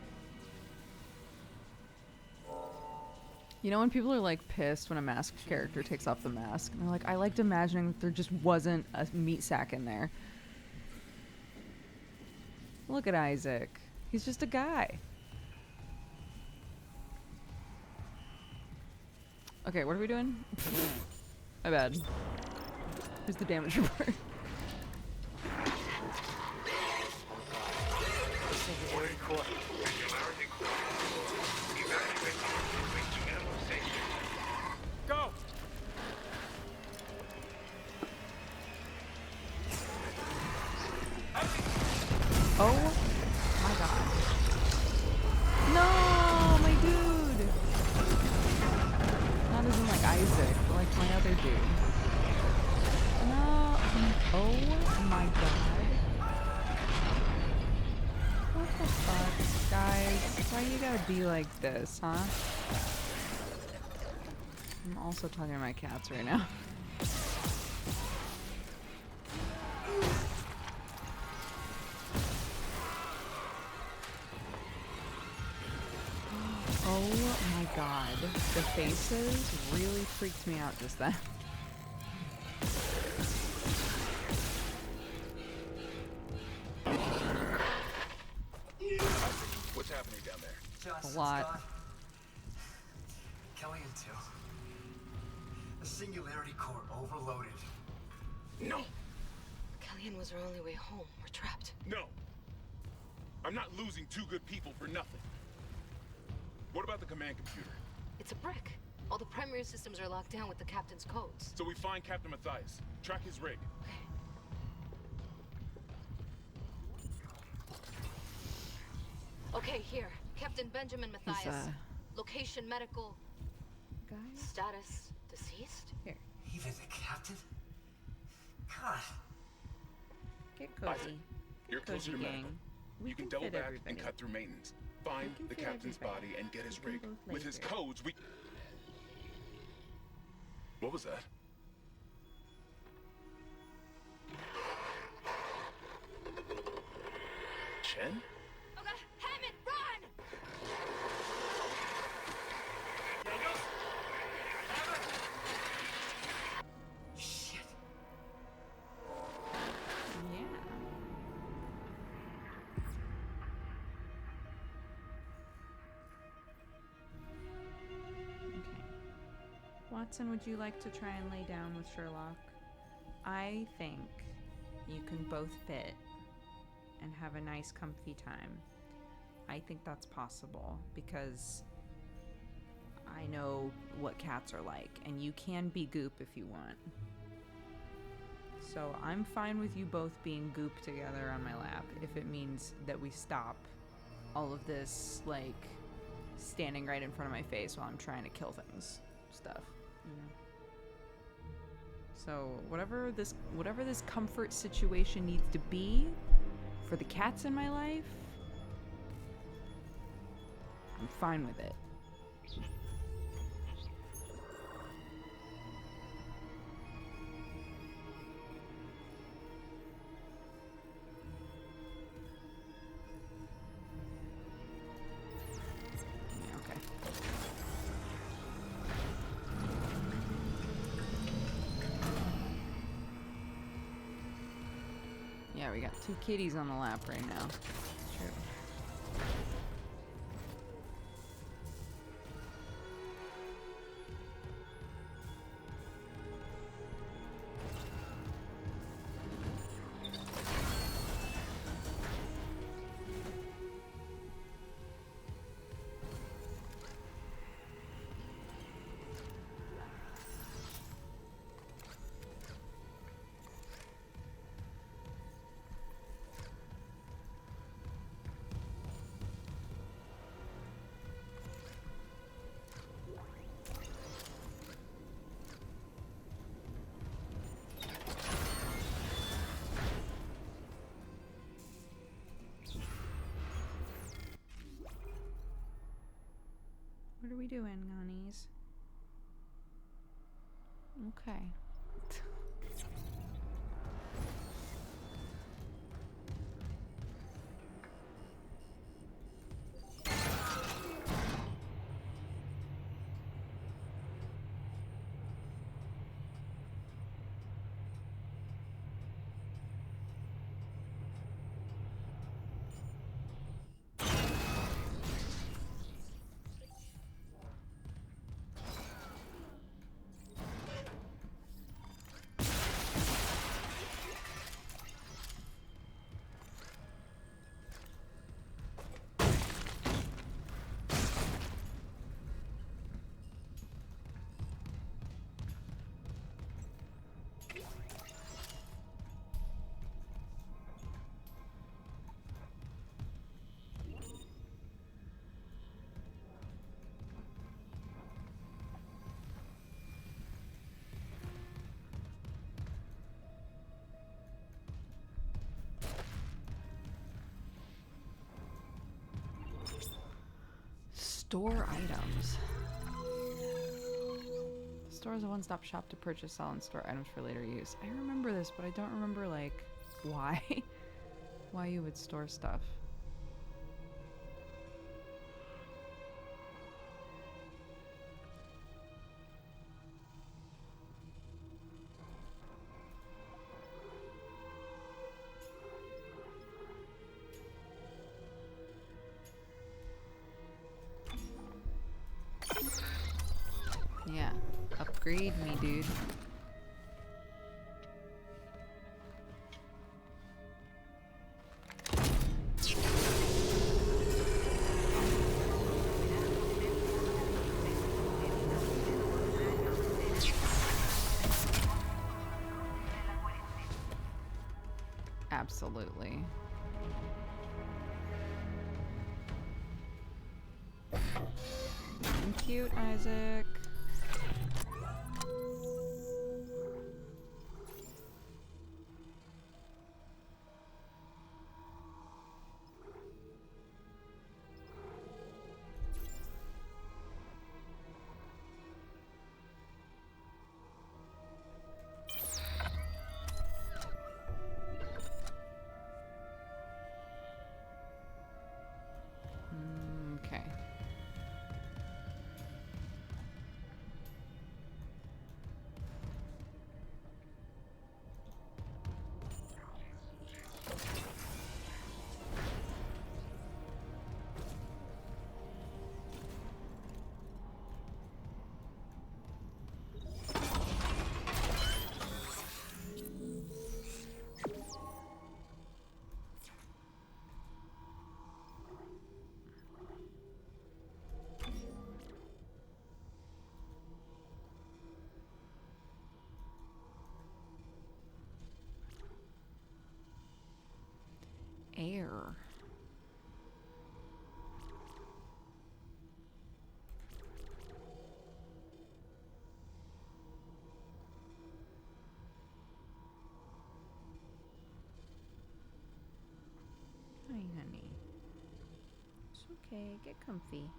You know when people are like pissed when a masked character takes off the mask? And they're like, I liked imagining that there just wasn't a meat sack in there. Look at Isaac. He's just a guy. Okay, what are we doing? My bad. Here's the damage report. Go! Oh my god. Why you gotta be like this, huh? I'm also talking to my cats right now. Oh my god. The faces really freaked me out just then. What's happening down there? Johnson's A lot. gone. Kelly and two. The singularity core overloaded. No! Kellyanne was our only way home. We're trapped. No! I'm not losing two good people for nothing. What about the command computer? It's a brick. All the primary systems are locked down with the captain's codes. So we find Captain Matthias, track his rig. Okay, here. Captain Benjamin Matthias. He's, Location medical. Guy? Status deceased? Here. Even the captain? God. Get cozy. Isaac, you're Get closer cozy, to gang. medical. We You can can double fit back everybody. and cut through maintenance. Find can the fit captain's everybody. body and get his We can rig. both With his later. codes, we... What was that? Chen? Okay, Hammond, run! Shit. Yeah. Okay. Watson, would you like to try and lay down with Sherlock? I think you can both fit and have a nice comfy time. I think that's possible because I know what cats are like, and you can be Goop if you want. So I'm fine with you both being Goop together on my lap if it means that we stop all of this, like, standing right in front of my face while I'm trying to kill things stuff, you know? So whatever this comfort situation needs to be for the cats in my life, I'm fine with it. Yeah, okay. Yeah, we got two kitties on the lap right now. True. What are we doing, Gonnies? Okay. Store items. The store is a one-stop shop to purchase, sell, and store items for later use. I remember this, but I don't remember, like, why. Why you would store stuff. Yeah, upgrade me, dude. Absolutely. Cute, Isaac. Okay. Air. Hi, honey. It's okay. Get comfy.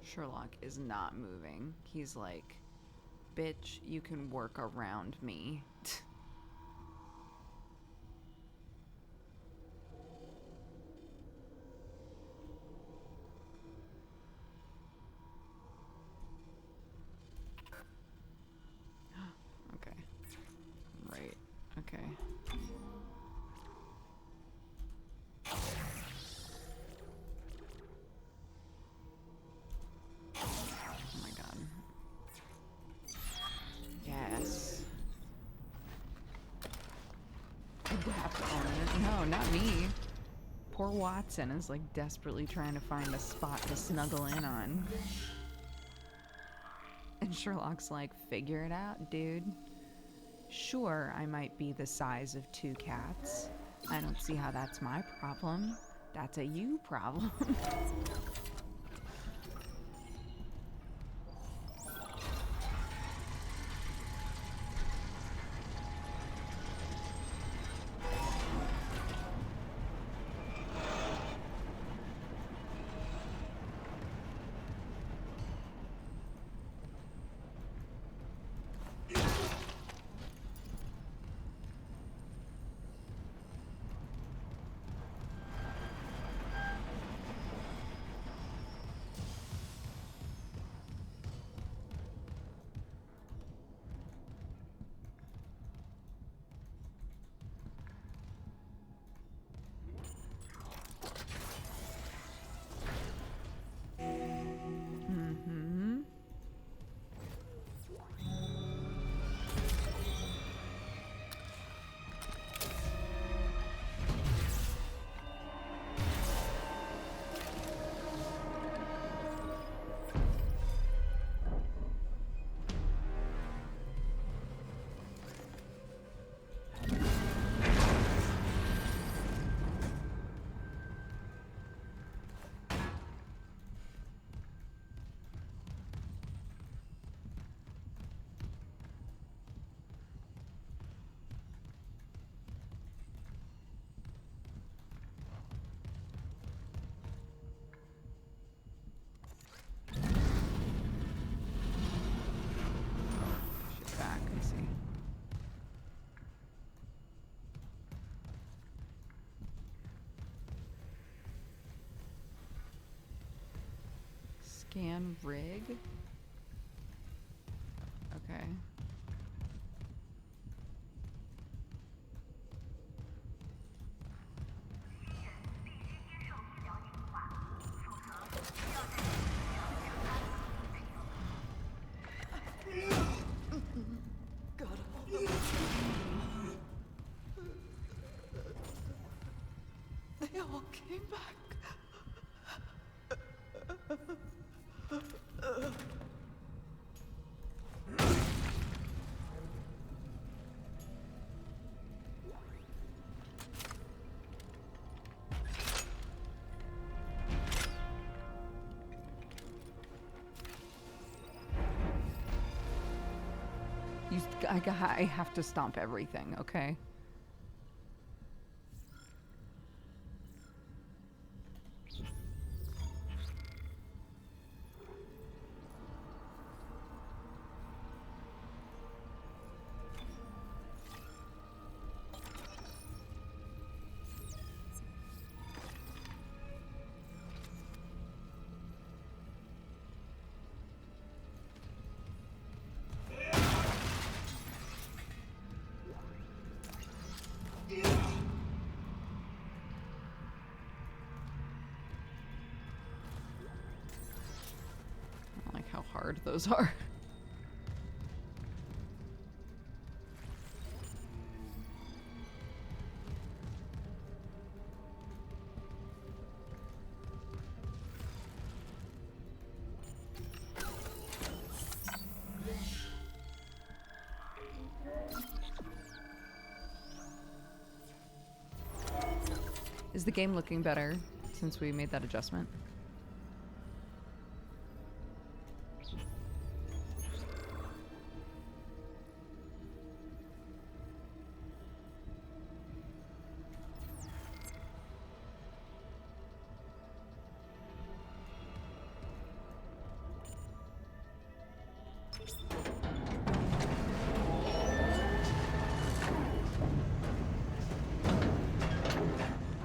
Sherlock is not moving. He's like, bitch, you can work around me. Okay. Right. Okay. Oh my god. Yes. Adapt on. No, not me. Poor Watson is like desperately trying to find a spot to snuggle in on. And Sherlock's like, figure it out, dude. Sure, I might be the size of 2 cats. I don't see how that's my problem. That's a you problem. Scan rig? Okay. They all came back. I have to stomp everything, okay? How hard those are. Is the game looking better since we made that adjustment?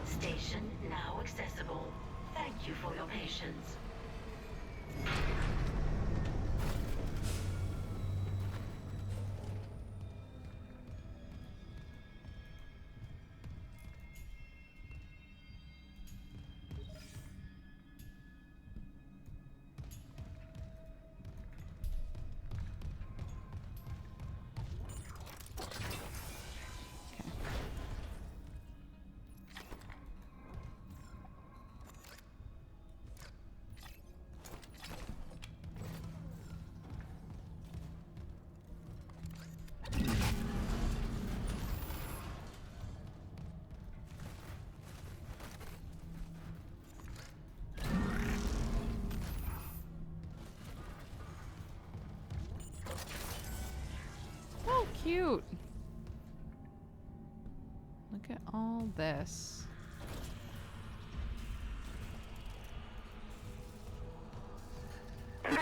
Station now accessible. Thank you for your patience. Oh, cute. Look at all this. Isaac,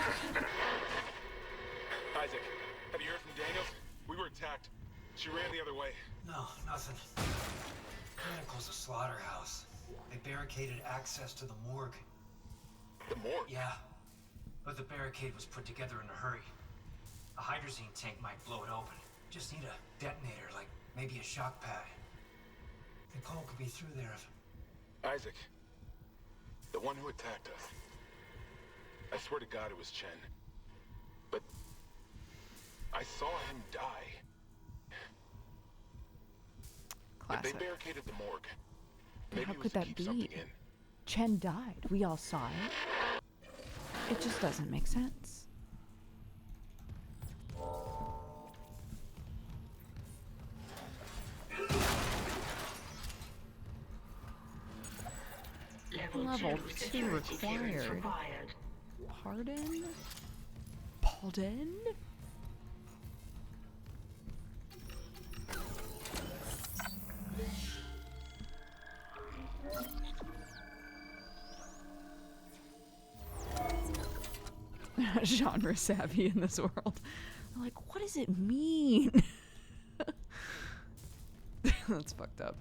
have you heard from Daniels? We were attacked. She ran the other way. No, nothing. Chronicle's a slaughterhouse. They barricaded access to the morgue. The morgue? Yeah. But the barricade was put together in a hurry. A hydrazine tank might blow it open. Just need a detonator, like maybe a shock pad. Nicole could be through there if... Isaac, the one who attacked us. I swear to God it was Chen. But I saw him die. But Classic. they barricaded the morgue. But Maybe how it was could to that keep be? something in. Chen died. We all saw it. It just doesn't make sense. Level 2 required. Pardon? Pardon? Genre savvy in this world. I'm like, what does it mean? That's fucked up.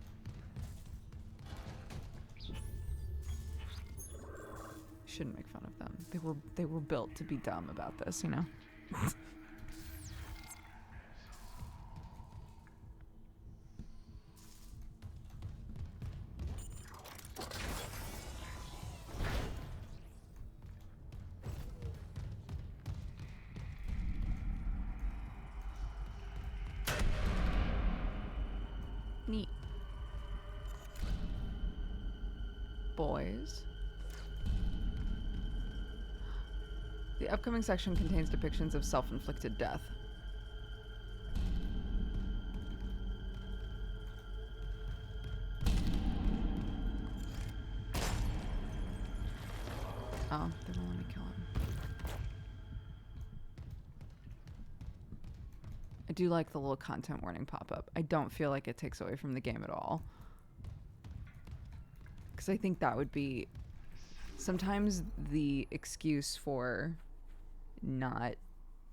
shouldn't make fun of them. They were built to be dumb about this, you know? Neat. Boys. The upcoming section contains depictions of self-inflicted death. Oh, they won't let me kill him. I do like the little content warning pop-up. I don't feel like it takes away from the game at all. Because I think that would be... Sometimes the excuse for not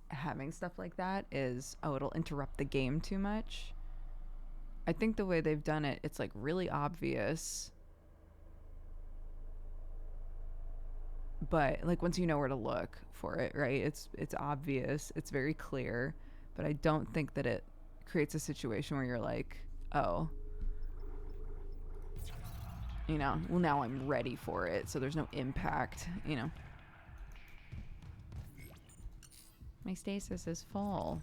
having stuff like that is, oh, it'll interrupt the game too much. I think the way they've done it, it's like really obvious. But like once you know where to look for it, right? It's obvious. It's very clear. But I don't think that it creates a situation where you're like, oh, you know, well, now I'm ready for it, so there's no impact, you know. My stasis is full.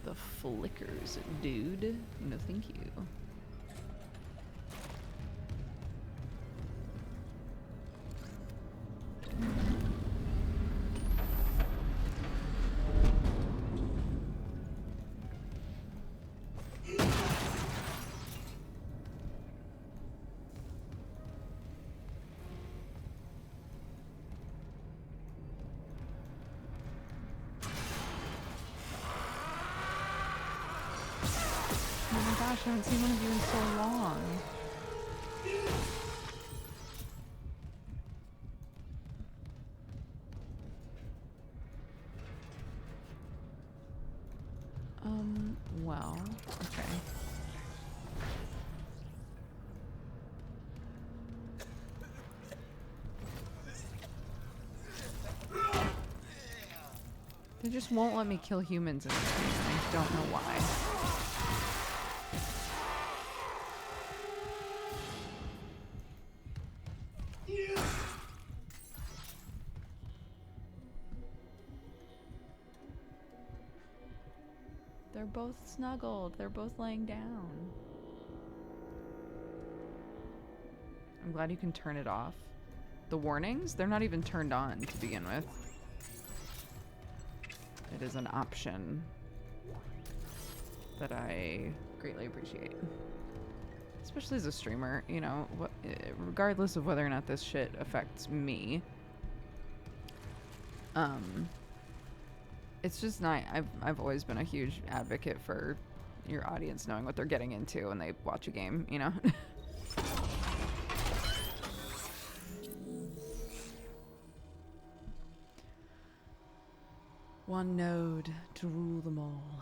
The flickers, dude. No, thank you. I haven't seen one of you in so long. Well, okay. They just won't let me kill humans in this game. I don't know why. They're both snuggled. They're both laying down. I'm glad you can turn it off. The warnings, they're not even turned on to begin with. It is an option that I greatly appreciate. Especially as a streamer, you know, regardless of whether or not this shit affects me. It's just not. I've always been a huge advocate for your audience knowing what they're getting into when they watch a game, you know? One node to rule them all.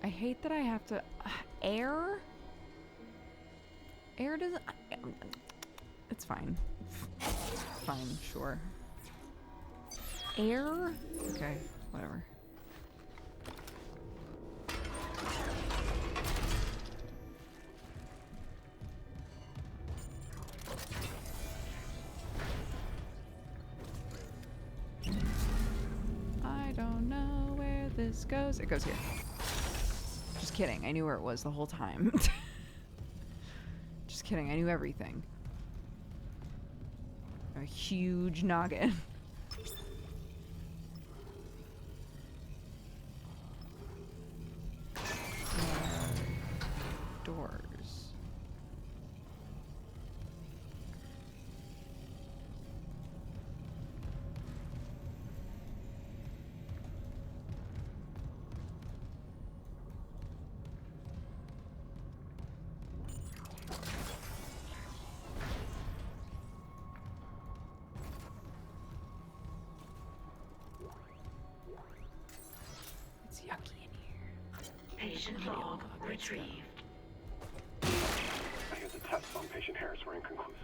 I hate that I have to... air? Air doesn't... It's fine. Fine, sure. Air? Okay, whatever. I don't know where this goes. It goes here. Just kidding. I knew where it was the whole time. Just kidding. I knew everything. A huge noggin. Doors. Log retrieved. I hear the tests on patient Harris were inconclusive.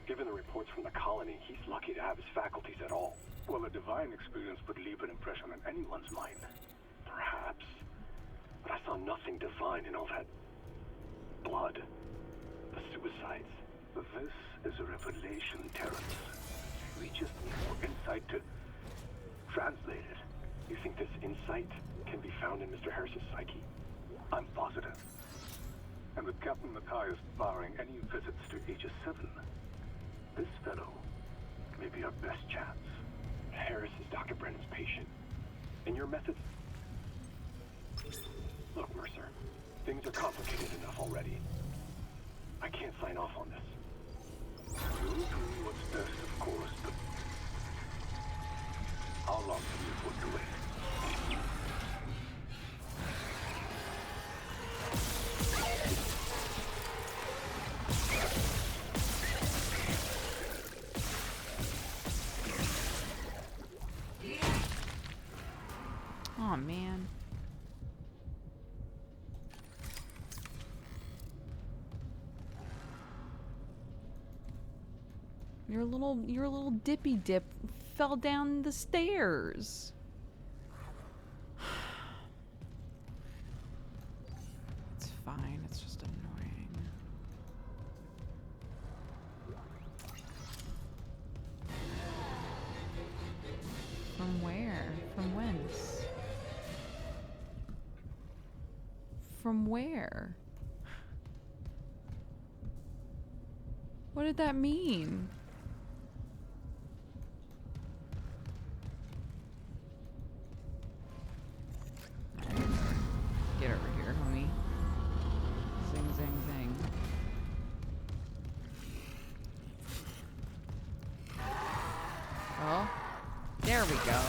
Given the reports from the colony, he's lucky to have his faculties at all. Well, a divine experience would leave an impression on anyone's mind. Perhaps. But I saw nothing divine in all that blood. The suicides. This is a revelation, Terrence. We just need more insight to translate it. You think this insight can be found in Mr. Harris's psyche? I'm positive. And with Captain Matthias barring any visits to Aegis 7, this fellow may be our best chance. Harris is Dr. Brennan's patient. And your methods... Look, Mercer, things are complicated enough already. I can't sign off on this. You'll do what's best, of course, but how long can you afford to wait? Oh man. Your little dippy dip fell down the stairs. It's fine, it's just annoying. From where? From whence? From where? What did that mean? Get over here, homie. Zing, zing, zing. Oh, there we go.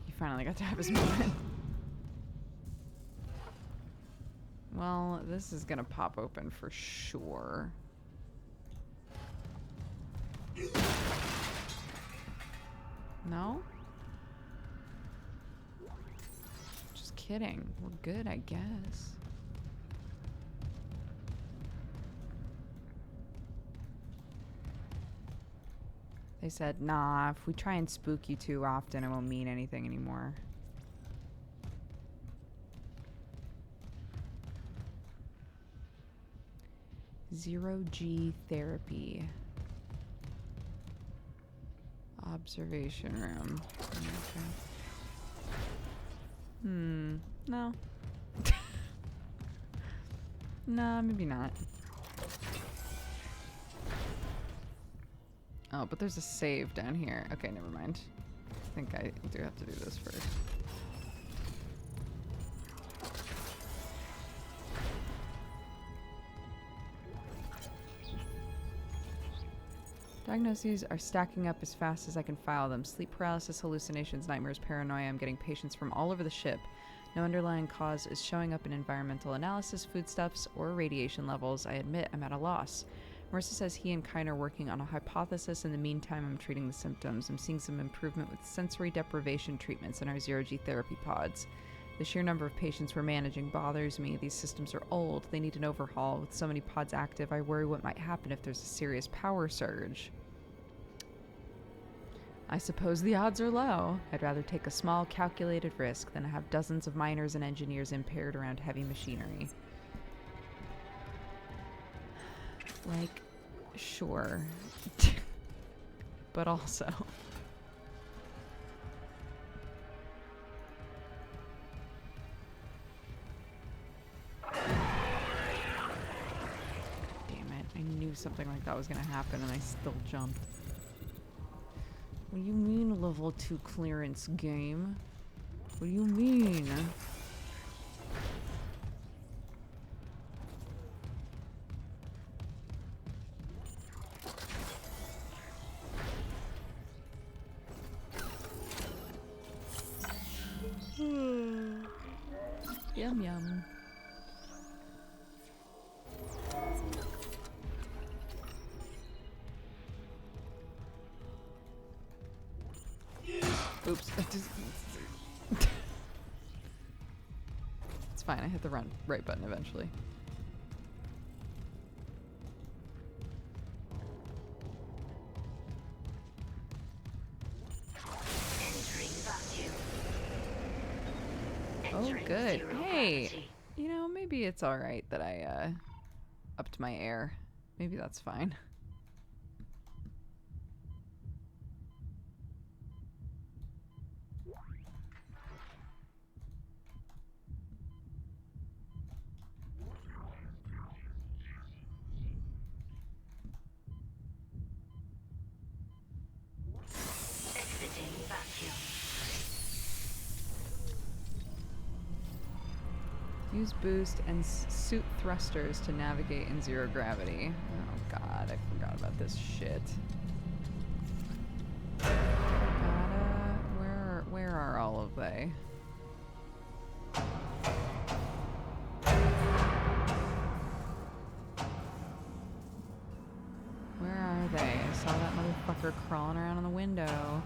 He finally got to have his moment. Well, this is gonna pop open for sure. No? Just kidding. We're good, I guess. They said, nah, if we try and spook you too often, it won't mean anything anymore. Zero-G therapy. Observation room. Okay. No. Nah, maybe not. Oh, but there's a save down here. Okay, never mind. I think I do have to do this first. Diagnoses are stacking up as fast as I can file them. Sleep paralysis, hallucinations, nightmares, paranoia. I'm getting patients from all over the ship. No underlying cause is showing up in environmental analysis, foodstuffs, or radiation levels. I admit I'm at a loss. Mercer says he and Kine are working on a hypothesis. In the meantime, I'm treating the symptoms. I'm seeing some improvement with sensory deprivation treatments in our zero-G therapy pods. The sheer number of patients we're managing bothers me. These systems are old. They need an overhaul. With so many pods active, I worry what might happen if there's a serious power surge. I suppose the odds are low. I'd rather take a small, calculated risk than have dozens of miners and engineers impaired around heavy machinery. Like, sure. But also... Damn it, I knew something like that was gonna happen and I still jumped. What do you mean level 2 clearance game? What do you mean? Yum yum. Oops. It's fine. I hit the right button eventually. Oh, good. Hey, you know, maybe it's all right that I upped my air. Maybe that's fine. Use boost and suit thrusters to navigate in zero gravity. Oh god, I forgot about this shit. Where are all of they? Where are they? I saw that motherfucker crawling around on the window.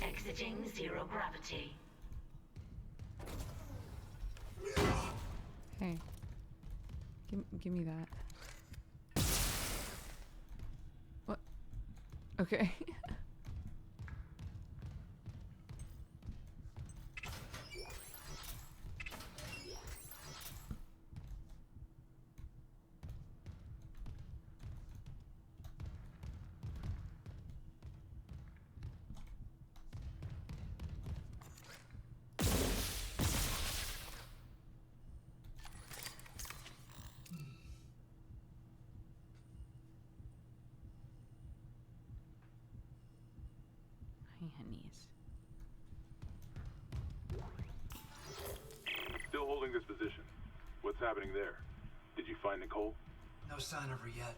Exiting zero gravity. Hey, give me that. What? Okay. Still holding this position. What's happening there? Did you find Nicole? No sign of her yet.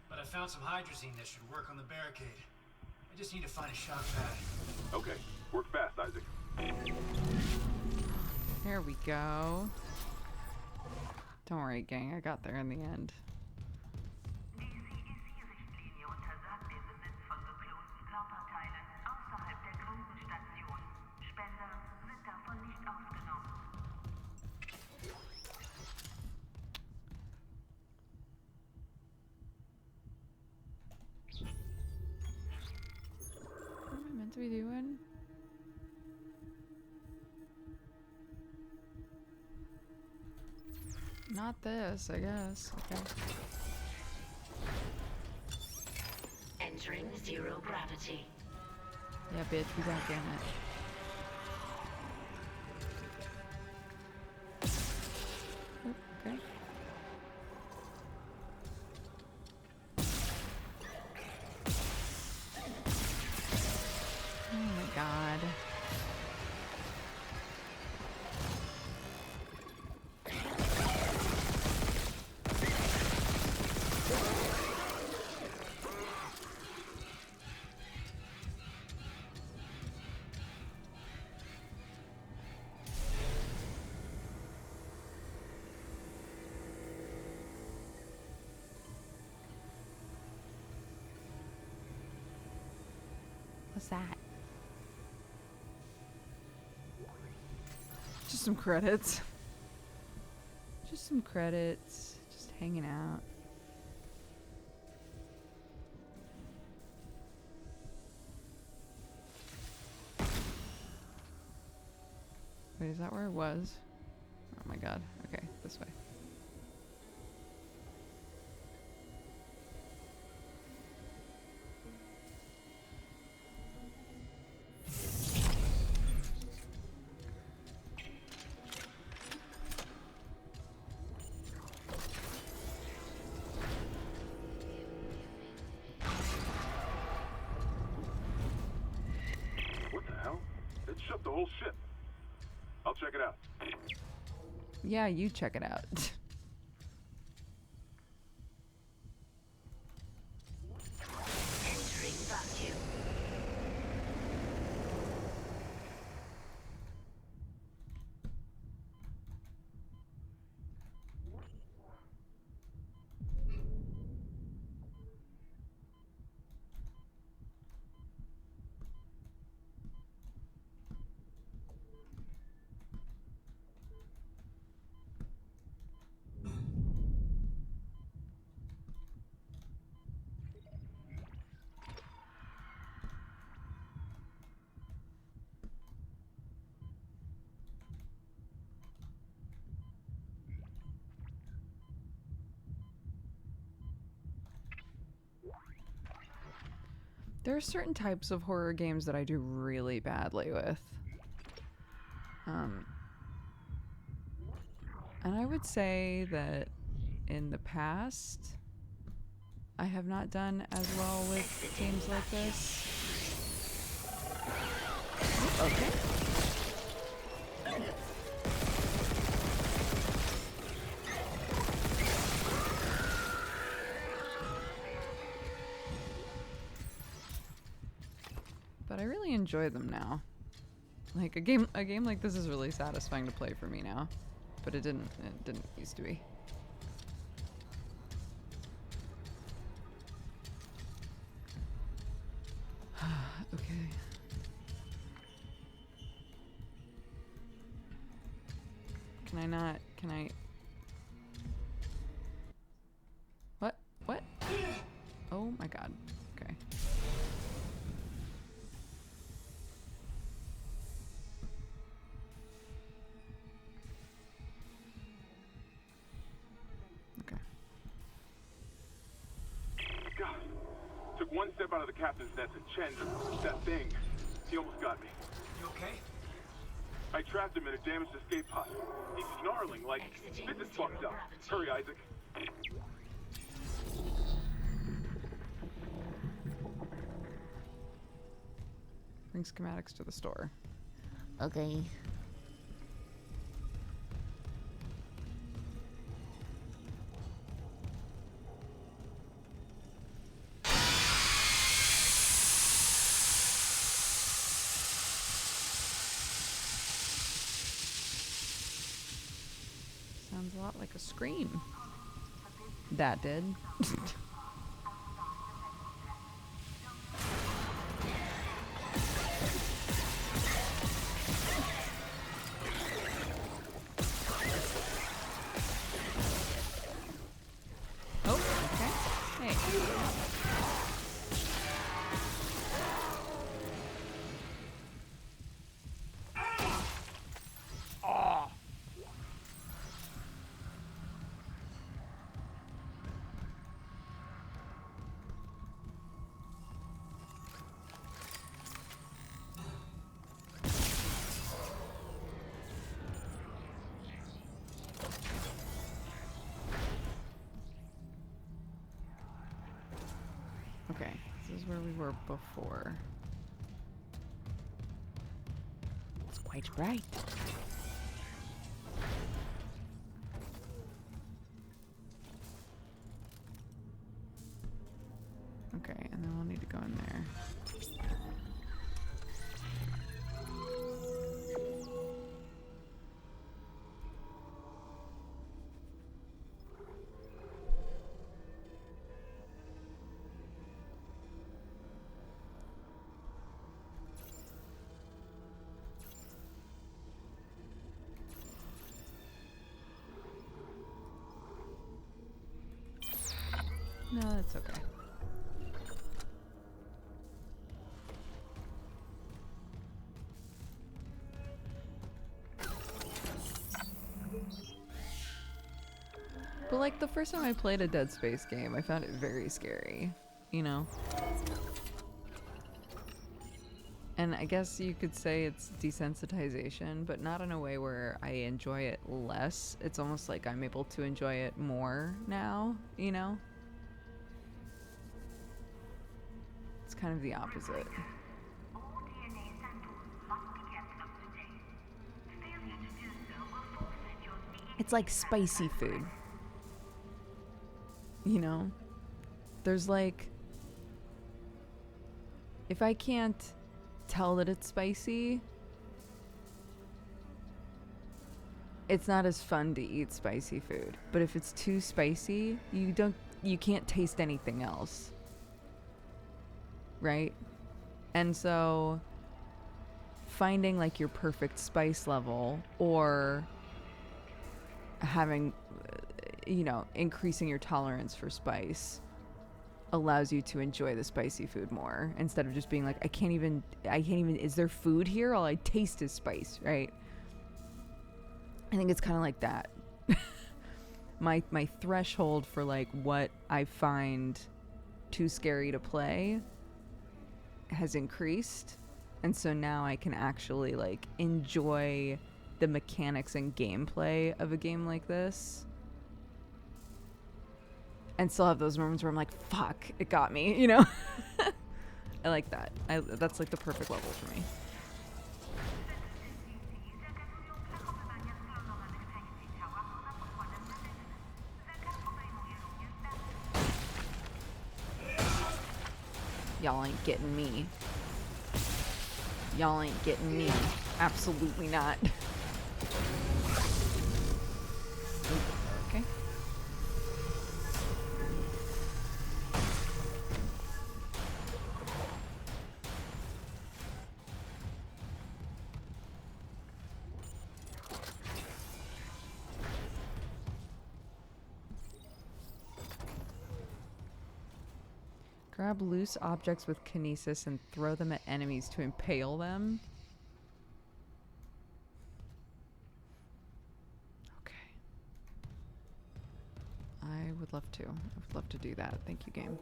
But I found some hydrazine that should work on the barricade. I just need to find a shock pad. Okay. Work fast, Isaac. There we go. Don't worry, gang. I got there in the end. What am I meant to be doing? Not this, I guess. Okay. Entering zero gravity. Yeah, bitch, we back in it. Okay. Oh my god. What's that? Just some credits. Just some credits. Just hanging out. Wait, is that where it was? Oh my god. Okay, this way. the whole ship. I'll check it out. Yeah, you check it out. Entering vacuum. There are certain types of horror games that I do really badly with. And I would say that in the past, I have not done as well with games like this. Okay. But I really enjoy them now. Like a game like this is really satisfying to play for me now, but it didn't used to be. Okay. Can I? What? What? Oh my god. Okay. Okay. God, took one step out of the captain's nest and Chen, that thing, he almost got me. You okay? I trapped him in a damaged escape pod. He's snarling like, this is fucked up. Hurry, Isaac. Bring schematics to the store. Okay. Sounds a lot like a scream. That did. Oh, okay. Hey. Oh. Okay, this is where we were before. It's quite bright. Okay, and then we'll need to go in there. No, that's okay. But like the first time I played a Dead Space game, I found it very scary, you know? And I guess you could say it's desensitization, but not in a way where I enjoy it less. It's almost like I'm able to enjoy it more now, you know? It's kind of the opposite. It's like spicy food. You know? There's like... If I can't tell that it's spicy, it's not as fun to eat spicy food. But if it's too spicy, you can't taste anything else. Right? And so finding like your perfect spice level, or having, you know, increasing your tolerance for spice allows you to enjoy the spicy food more, instead of just being like, I can't even, is there food here? All I taste is spice, right? I think it's kind of like that. My threshold for like what I find too scary to play has increased, and so now I can actually like enjoy the mechanics and gameplay of a game like this, and still have those moments where I'm like, fuck, it got me, you know? I like that. That's like the perfect level for me. Y'all ain't getting me. Y'all ain't getting me. Absolutely not. Okay. Grab loose objects with kinesis and throw them at enemies to impale them. Okay. I would love to. I would love to do that. Thank you, game.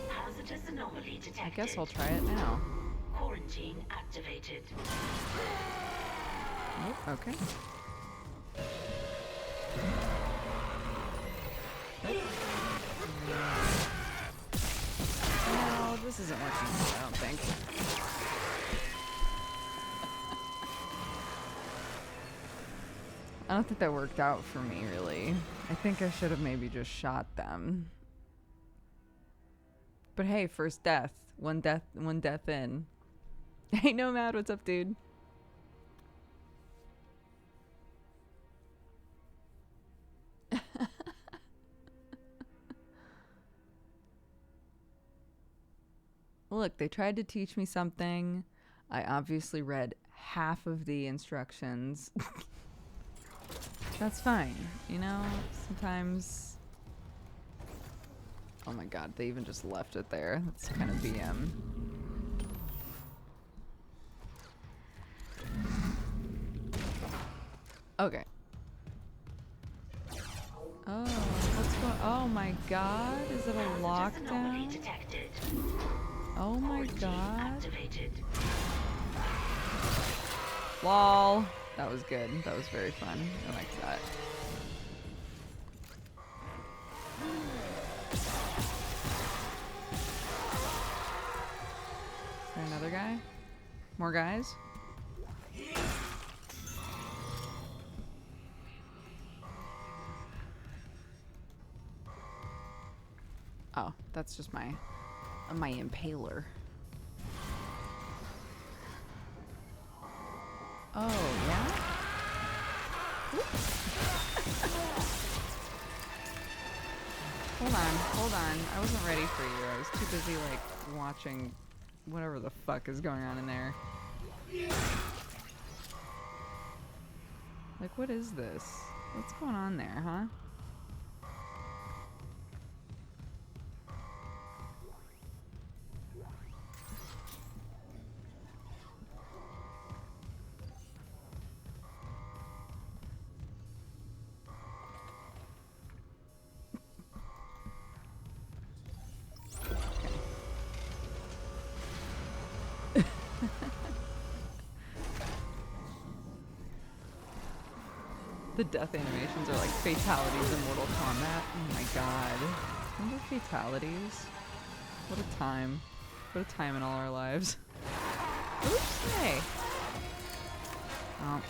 Hazardous anomaly detected. I guess I'll try it now. Quarantine activated. Nope. Okay. No, this isn't working, I don't think. I don't think that worked out for me, really. I think I should have maybe just shot them. But hey, first death. One death in. Hey, Nomad, what's up, dude? Look, they tried to teach me something. I obviously read half of the instructions. That's fine, you know? Sometimes... Oh my god, they even just left it there. That's kind of BM. Okay. Oh, what's going... Oh my god, is it a lockdown? Oh my god. Lol. That was good. That was very fun. I liked that. Is there another guy? More guys? Oh, that's just my impaler. Oh, yeah? Hold on. I wasn't ready for you. I was too busy, like, watching whatever the fuck is going on in there. Like, what is this? What's going on there, huh? The death animations are like fatalities in Mortal Kombat. Oh my god. Remember fatalities? What a time. What a time in all our lives. Oops, hey. Oh.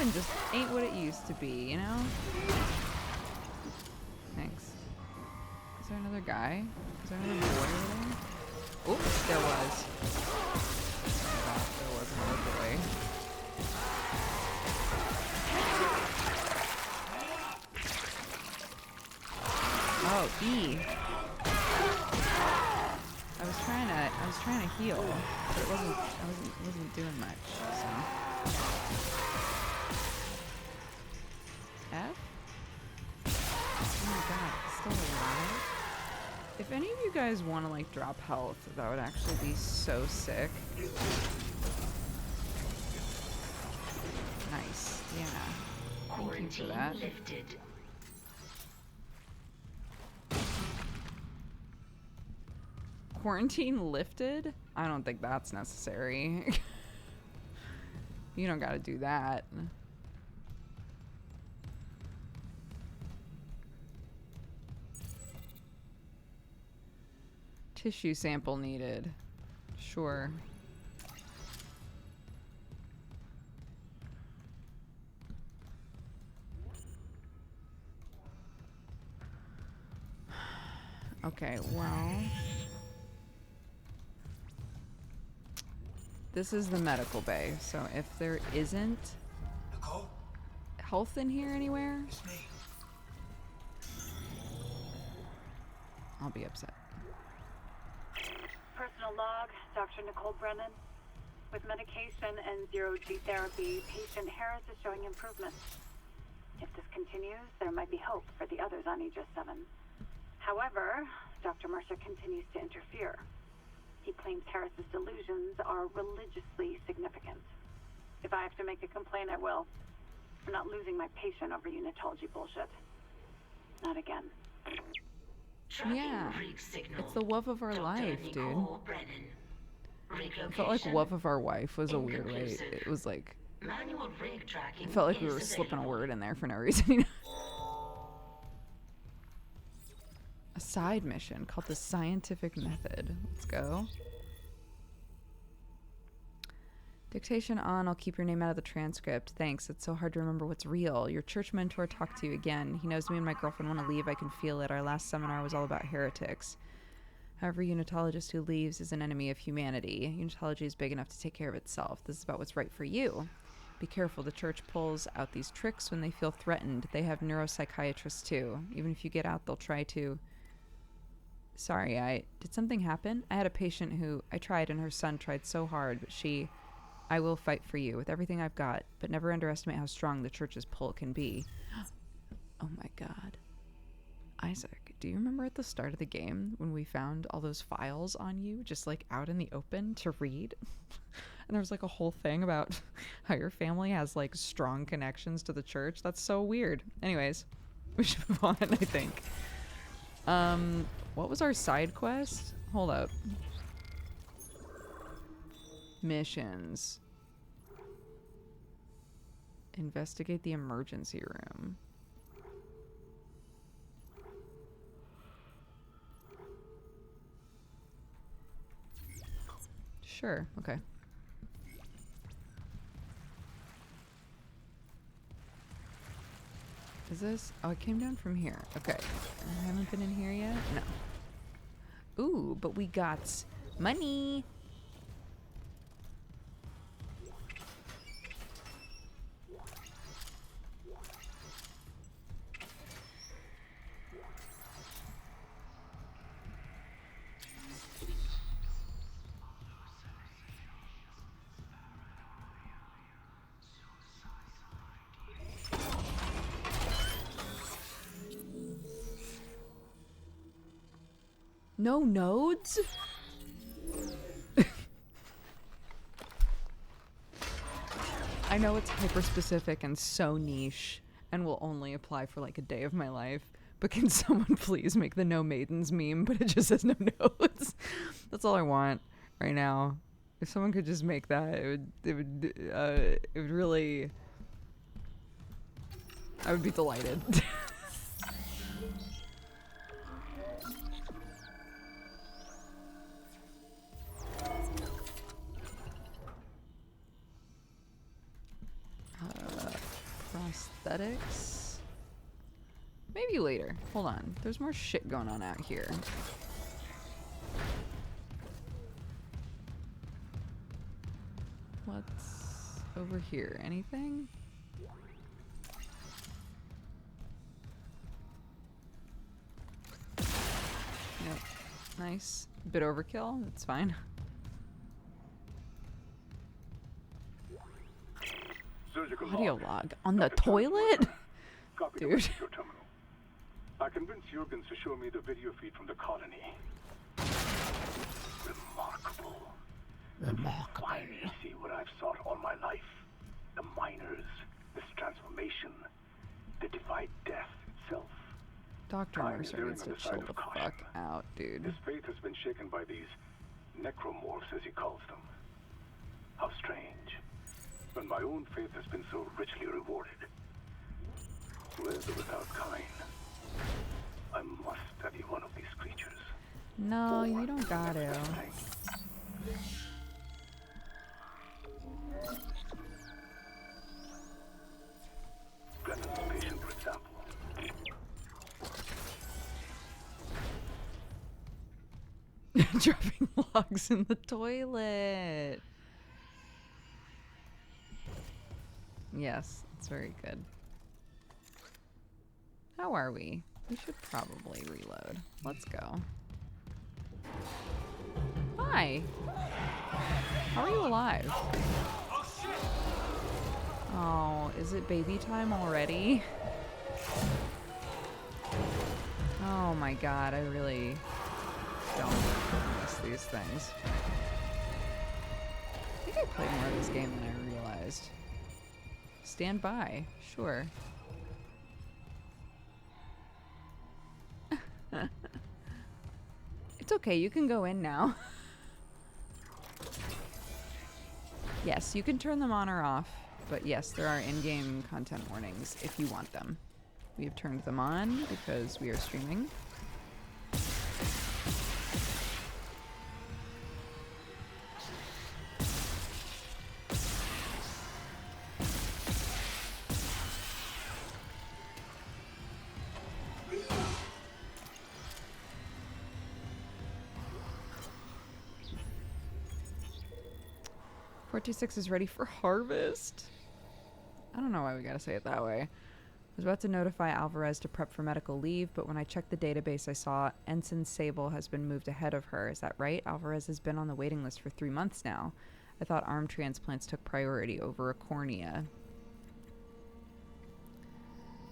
Happen just ain't what it used to be, you know? Thanks. Is there another guy? Is there another boy over there? Oops, there was. There was another boy. Oh, E. I was trying to heal, but it wasn't doing much, so. F? Oh my god, it's still alive? If any of you guys want to like drop health, that would actually be so sick. Nice, yeah. Thank you for that. Lifted. Quarantine lifted? I don't think that's necessary. You don't gotta do that. Tissue sample needed. Sure. Okay, well. This is the medical bay, so if there isn't health in here anywhere, I'll be upset. Personal log, Dr. Nicole Brennan. With medication and zero-G therapy, patient Harris is showing improvement. If this continues, there might be hope for the others on Aegis 7. However, Dr. Mercer continues to interfere. He claims Harris's delusions are religiously significant. If I have to make a complaint, I will. I'm not losing my patient over unitology bullshit. Not again. Yeah, it's the love of our life, dude. It felt like love of our wife was a weird way. It was like, it felt like we were slipping a word in there for no reason. A side mission called the Scientific Method. Let's go. Dictation on. I'll keep your name out of the transcript. Thanks. It's so hard to remember what's real. Your church mentor talked to you again. He knows me and my girlfriend want to leave. I can feel it. Our last seminar was all about heretics. However, unitologist who leaves is an enemy of humanity. Unitology is big enough to take care of itself. This is about what's right for you. Be careful. The church pulls out these tricks when they feel threatened. They have neuropsychiatrists too. Even if you get out, they'll try to... Sorry, did something happen? I had a patient who I tried and her son tried so hard, but I will fight for you with everything I've got, but never underestimate how strong the church's pull can be. Oh my god. Isaac, do you remember at the start of the game when we found all those files on you just like out in the open to read? And there was like a whole thing about how your family has like strong connections to the church. That's so weird. Anyways, we should move on, I think. What was our side quest? Hold up. Missions. Investigate the emergency room. Sure, okay. Is this? Oh, it came down from here. Okay. I haven't been in here yet? No. Ooh, but we got money. No nodes? I know it's hyper specific and so niche and will only apply for like a day of my life, but can someone please make the no maidens meme, but it just says no nodes? That's all I want right now. If someone could just make that, it would really, I would be delighted. aesthetics. Maybe later. Hold on. There's more shit going on out here. What's over here? Anything? Yep. Nice. Bit overkill. That's fine. Audio log on the toilet? Dude. I convinced Jurgens to show me the video feed from the colony. Remarkable. Finally see what I've sought all my life. The miners, this transformation, the defied death itself. Dr. Mercer needs to chill the fuck out, dude. His faith has been shaken by these necromorphs, as he calls them. How strange. When my own faith has been so richly rewarded. With or without kind, I must study one of these creatures. No, you don't got to. Brennan's patient, for example. Dropping logs in the toilet. Yes, it's very good. How are we? We should probably reload. Let's go. Hi. How are you alive? Oh, is it baby time already? Oh my god, I really don't miss these things. I think I played more of this game than I realized. Stand by, sure. It's okay, you can go in now. Yes, you can turn them on or off, but yes, there are in-game content warnings if you want them. We have turned them on because we are streaming. T6 is ready for harvest. I don't know why we gotta say it that way. I was about to notify Alvarez to prep for medical leave, but when I checked the database, I saw Ensign Sable has been moved ahead of her. Is that right? Alvarez has been on the waiting list for 3 months now. I thought arm transplants took priority over a cornea.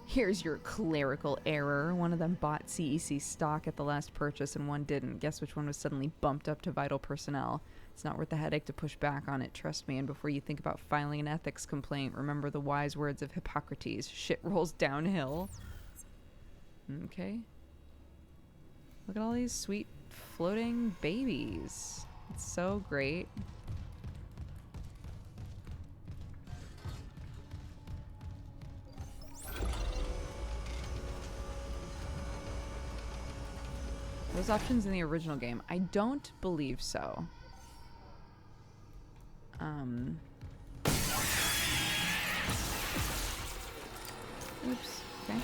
Here's your clerical error. One of them bought CEC stock at the last purchase and one didn't. Guess which one was suddenly bumped up to vital personnel? It's not worth the headache to push back on it, trust me. And before you think about filing an ethics complaint, remember the wise words of Hippocrates. Shit rolls downhill. Okay. Look at all these sweet floating babies. It's so great. Those options in the original game? I don't believe so. Oops. Okay.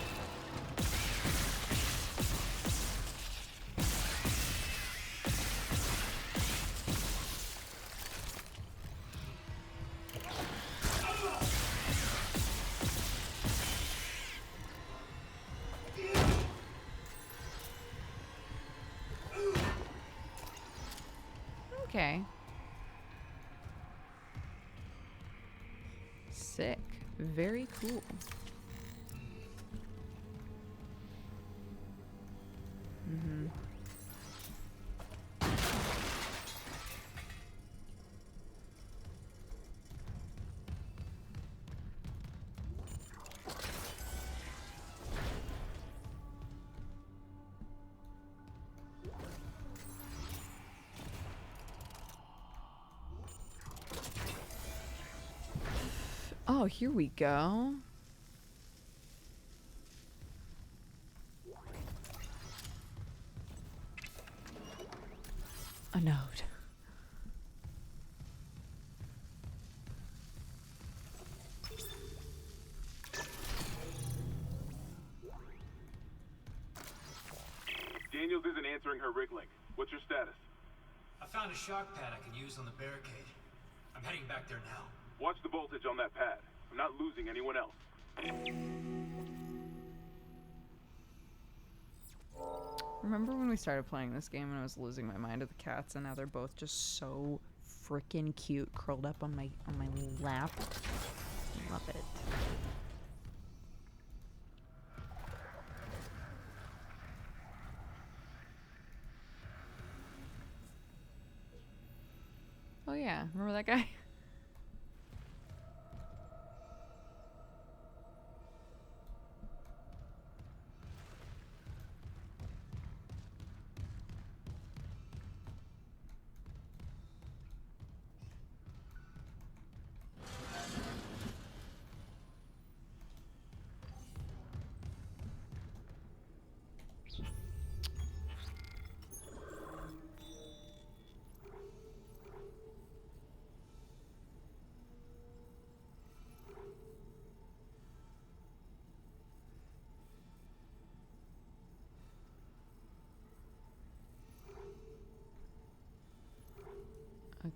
Okay. Sick. Very cool. Mm-hmm. Oh, here we go. A node. found a shock pad I can use on the barricade. I'm heading back there now. Watch the voltage on that pad. I'm not losing anyone else. Remember when we started playing this game and I was losing my mind at the cats, and now they're both just so freaking cute, curled up on my lap. Love it. Oh yeah, remember that guy?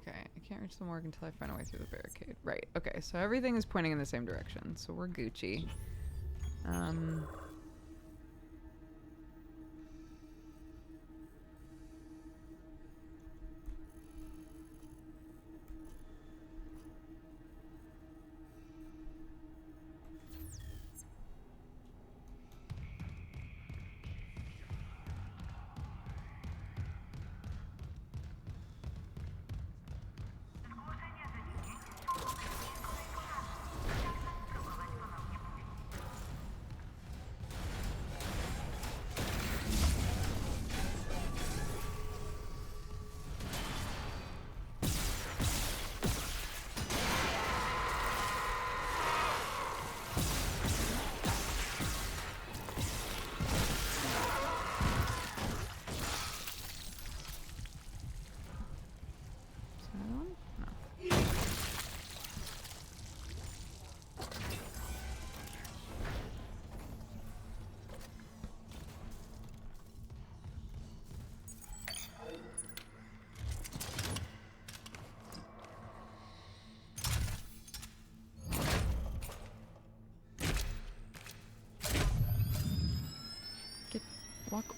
Okay, I can't reach the morgue until I find a way through the barricade. Right, okay, so everything is pointing in the same direction, so we're Gucci.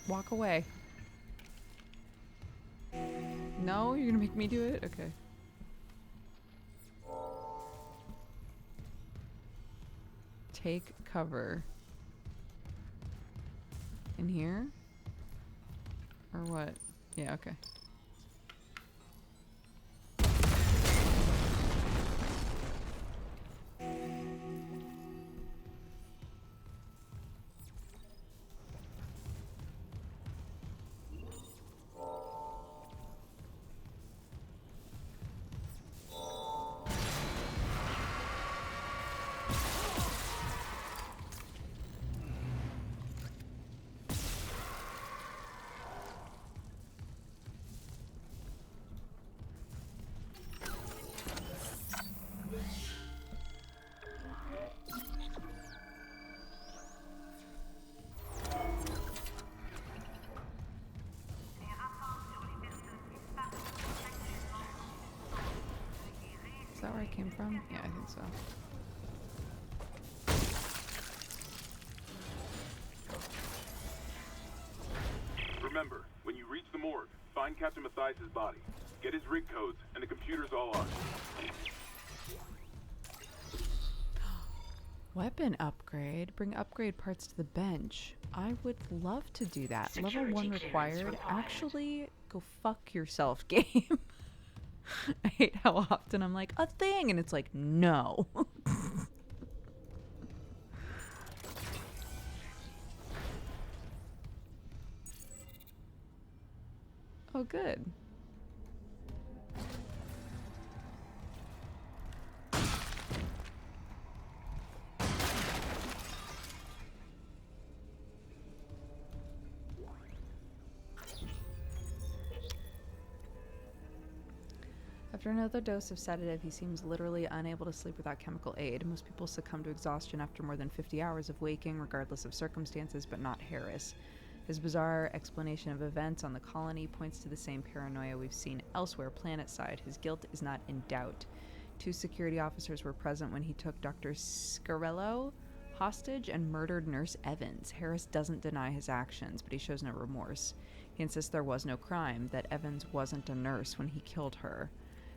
Walk away. No, you're gonna make me do it? Okay. Take cover. In here? Or what? Yeah, okay. Is that where I came from? Yeah, I think so. Remember, when you reach the morgue, find Captain Mathias' body. Get his rig codes, and the computer's all ours. Weapon upgrade. Bring upgrade parts to the bench. I would love to do that. Level 1 required. Actually, go fuck yourself, game. I hate how often I'm like, a thing, and it's like, no. Oh, good. After another dose of sedative, he seems literally unable to sleep without chemical aid. Most people succumb to exhaustion after more than 50 hours of waking, regardless of circumstances, but not Harris. His bizarre explanation of events on the colony points to the same paranoia we've seen elsewhere planetside. His guilt is not in doubt. 2 security officers were present when he took Dr. Scarello hostage and murdered Nurse Evans. Harris doesn't deny his actions, but he shows no remorse. He insists there was no crime, that Evans wasn't a nurse when he killed her.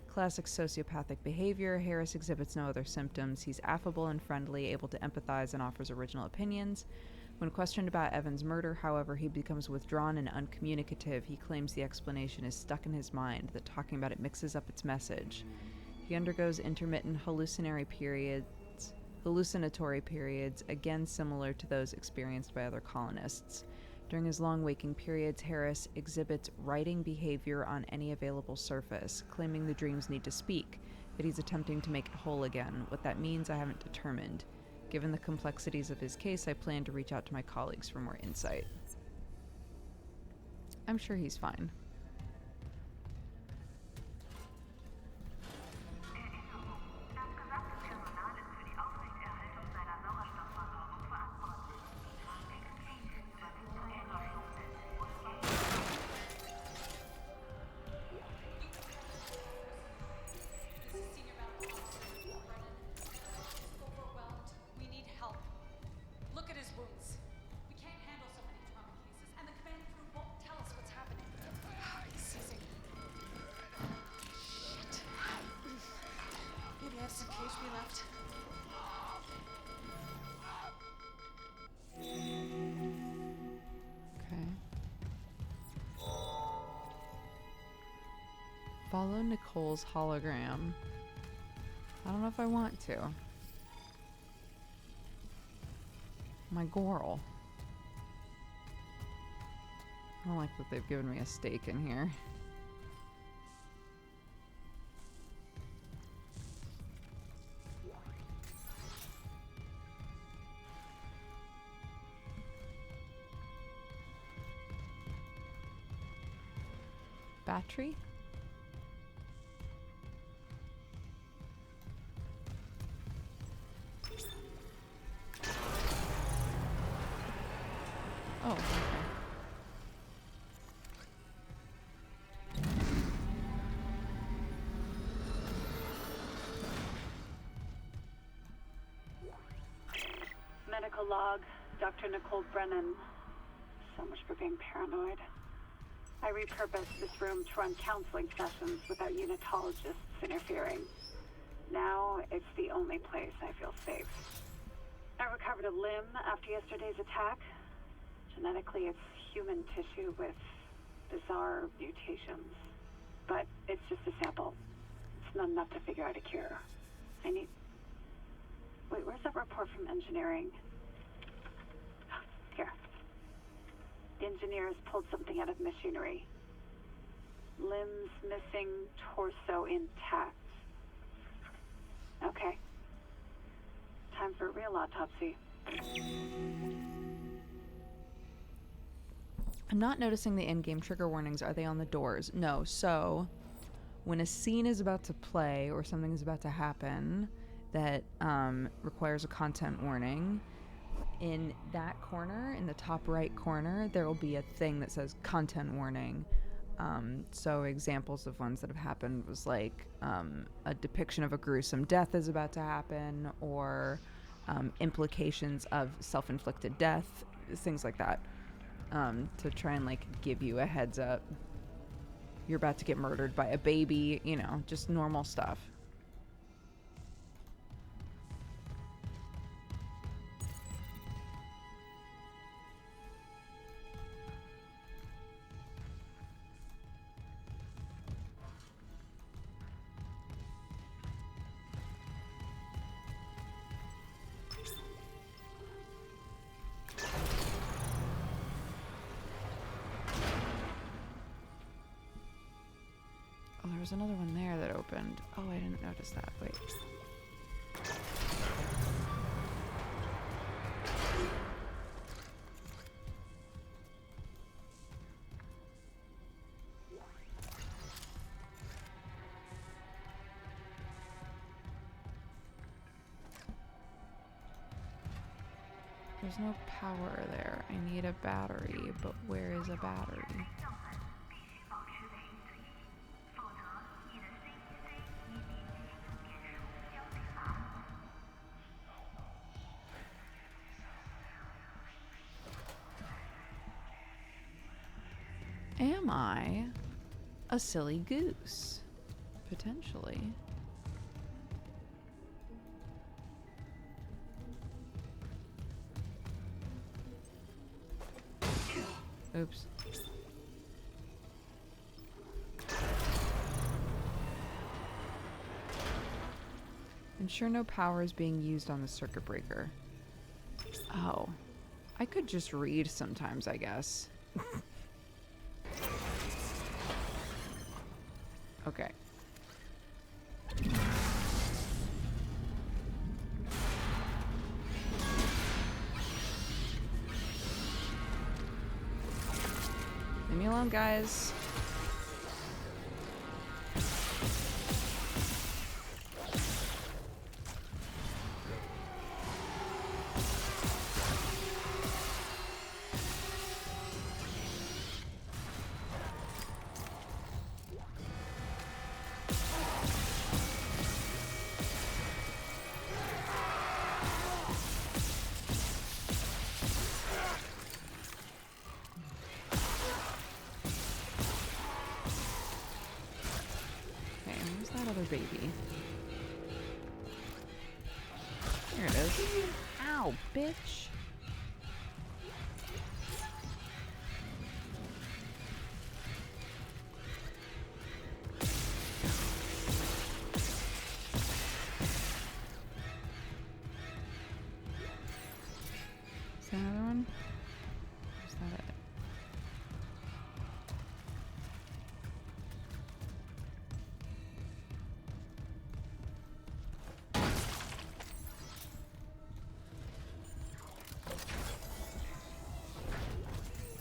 Classic sociopathic behavior. Harris exhibits no other symptoms. He's affable and friendly, able to empathize, and offers original opinions. When questioned about Evans' murder, however, he becomes withdrawn and uncommunicative. He claims the explanation is stuck in his mind, that talking about it mixes up its message. He undergoes intermittent hallucinatory periods, again similar to those experienced by other colonists. During his long waking periods, Harris exhibits writing behavior on any available surface, claiming the dreams need to speak, that he's attempting to make it whole again. What that means, I haven't determined. Given the complexities of his case, I plan to reach out to my colleagues for more insight. I'm sure he's fine. Follow Nicole's hologram. I don't know if I want to. My girl. I don't like that they've given me a stake in here. Battery? Oh, okay. Medical log, Dr. Nicole Brennan. So much for being paranoid. I repurposed this room to run counseling sessions without unitologists interfering. Now, it's the only place I feel safe. I recovered a limb after yesterday's attack. Genetically, it's human tissue with bizarre mutations. But it's just a sample. It's not enough to figure out a cure. I need... Wait, where's that report from engineering? Here. The engineers pulled something out of machinery. Limbs missing, torso intact. Okay. Time for a real autopsy. I'm not noticing the in-game trigger warnings. Are they on the doors? No. So, when a scene is about to play or something is about to happen that requires a content warning, in that corner, in the top right corner, there will be a thing that says content warning. So examples of ones that have happened was like a depiction of a gruesome death is about to happen, or implications of self-inflicted death, things like that, to try and like give you a heads up. You're about to get murdered by a baby, you know, just normal stuff. Oh, there was another one there that opened. Oh, I didn't notice that. Wait. There's There's no power there. I need a battery, but where is a battery? Am I a silly goose? Potentially. Oops. Ensure no power is being used on the circuit breaker. Oh. I could just read sometimes, I guess. Okay. Leave me alone, guys. Baby. There it is. Ow, bitch. Is there another one? Or is that it?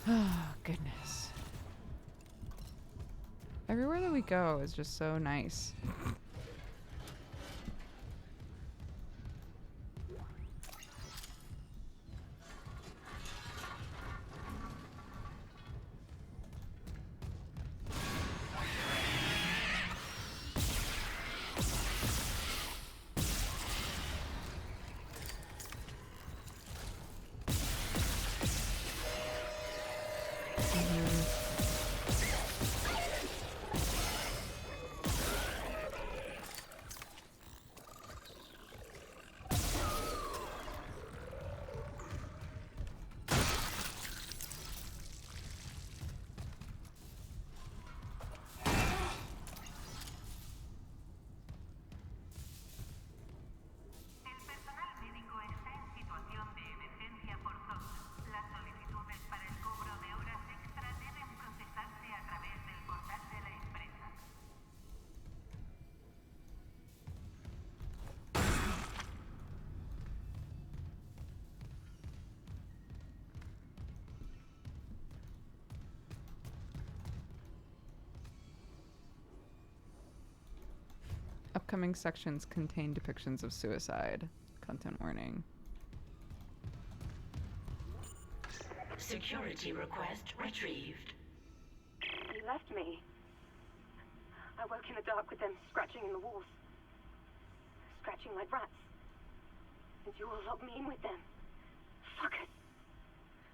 Oh, goodness. Everywhere that we go is just so nice. Upcoming sections contain depictions of suicide. Content warning. Security request retrieved. You left me. I woke in the dark with them scratching in the walls. Scratching like rats. And you all locked me in with them. Fuckers.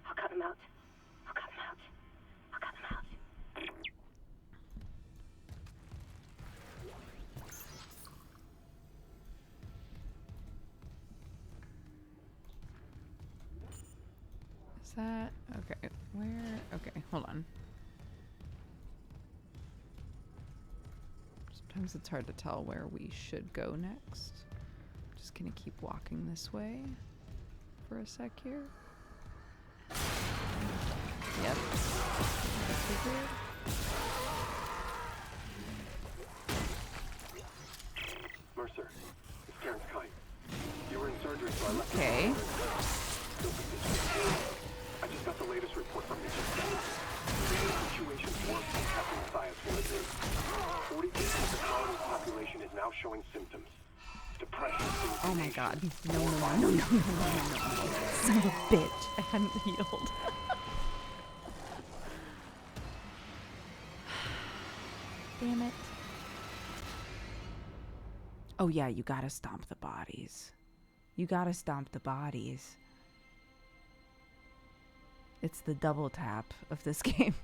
I'll cut them out. I'll cut them out. I'll cut them out. Is that... okay, where... okay, hold on. Sometimes it's hard to tell where we should go next. Just gonna keep walking this way for a sec here. Yep. Mercer, it's Terrence Kite. You were in surgery, so I left. Okay. I just got the latest report from Mission 7. The situation's worse than Captain Matthias wanted to. 40% of the colony's population is now showing symptoms. Depression. suppression seems Oh my god. No, no, no, no, no, no, no, no, no. Son of a bitch. I hadn't healed. Damn it. Oh yeah, you gotta stomp the bodies. You gotta stomp the bodies. It's the double tap of this game.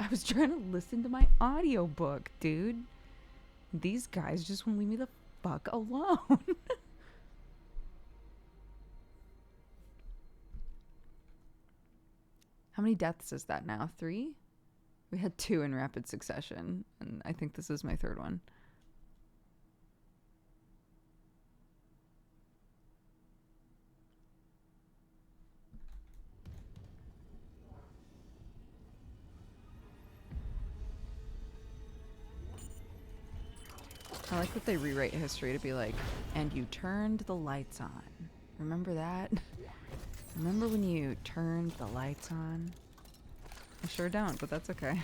I was trying to listen to my audiobook, dude. These guys just won't leave me the fuck alone. How many deaths is that now? 3? We had 2 in rapid succession, and I think this is my 3rd one. I like that they rewrite history to be like, and you turned the lights on. Remember that? Remember when you turned the lights on? I sure don't, but that's okay.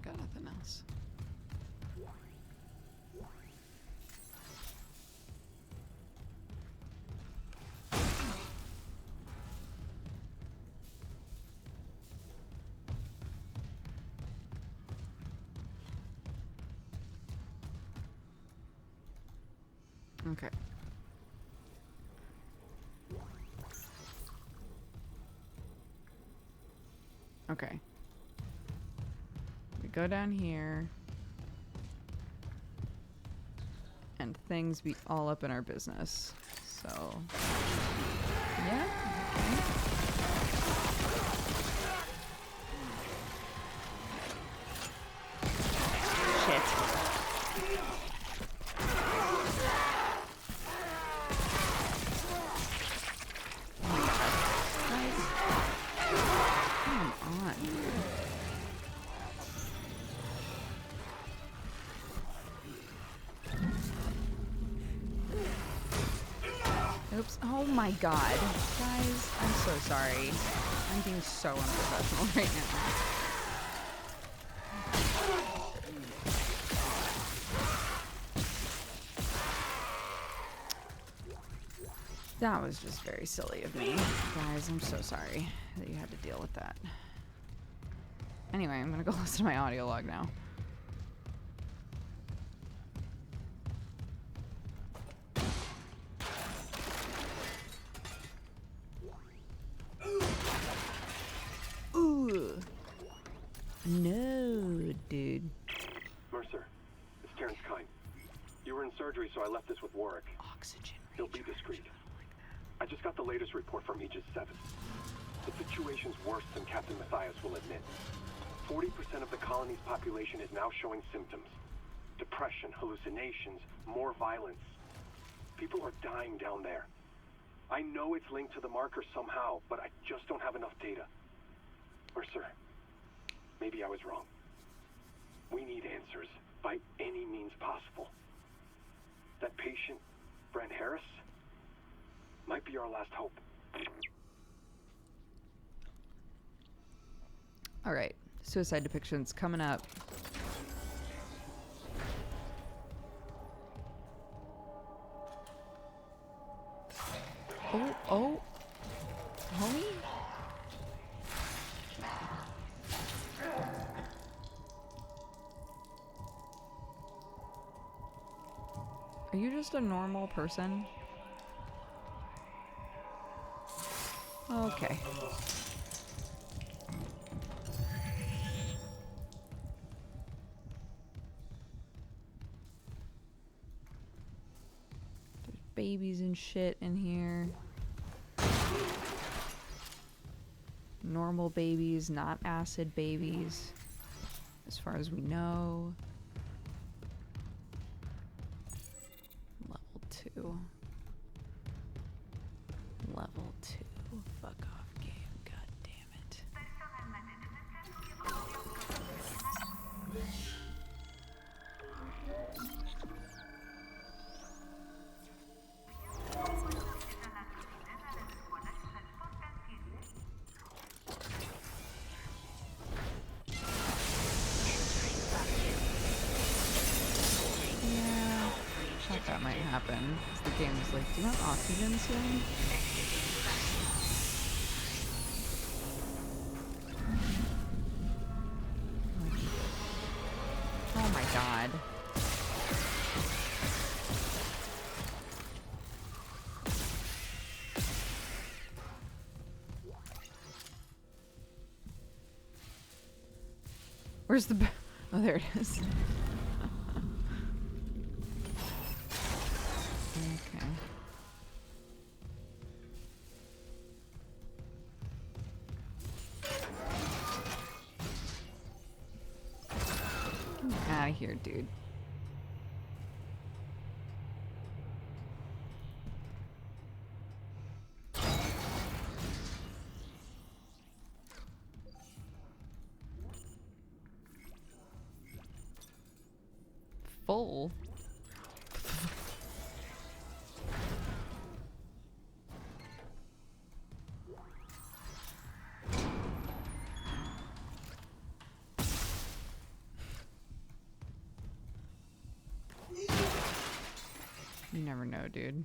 Got nothing else. Okay. Okay. We go down here. And things be all up in our business. So, yeah. Okay. Shit. Oops. Oh my god. Guys, I'm so sorry. I'm being so unprofessional right now. That was just very silly of me. Guys, I'm so sorry that you had to deal with that. Anyway, I'm gonna go listen to my audio log now. Ooh. No, dude. Mercer, it's Terrence Kine. You were in surgery, so I left this with Warwick. Oxygen. He'll be discreet. I just got the latest report from Aegis 7. The situation's worse than Captain Matthias will admit. 40% of the colony's population is now showing symptoms. Depression, hallucinations, more violence. People are dying down there. I know it's linked to the marker somehow, but I just don't have enough data. Mercer, maybe I was wrong. We need answers by any means possible. That patient, Brent Harris, might be our last hope. All right, suicide depictions coming up. Oh, homie? Are you just a normal person? Okay. babies and shit in here. Normal babies, not acid babies, as far as we know. Level 2. Level 2. Fuck off, game. God damn it. Yeah, I thought that might happen. 'Cause the game was like, do you want oxygen soon? Oh my god. Where's the... Oh, there it is. Okay. Get out of here, dude. Full. You never know, dude.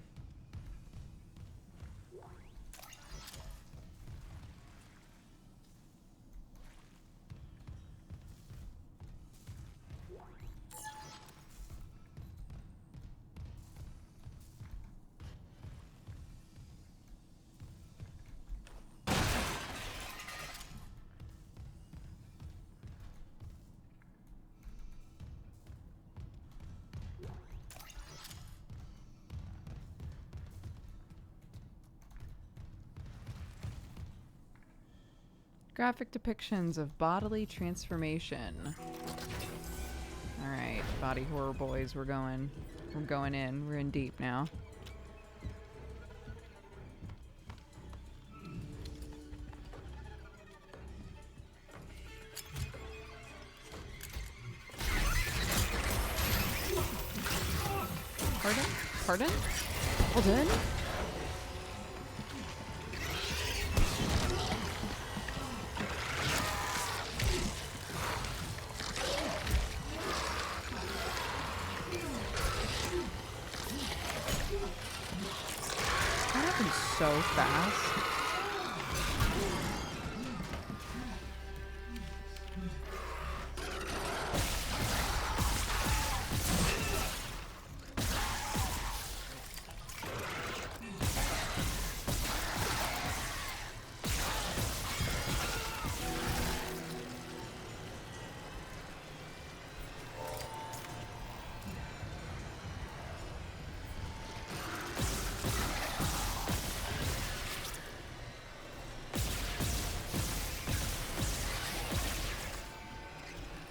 Graphic depictions of bodily transformation. Alright, body horror boys, we're going in. We're in deep now. Pardon? Pardon? Pardon? So fast.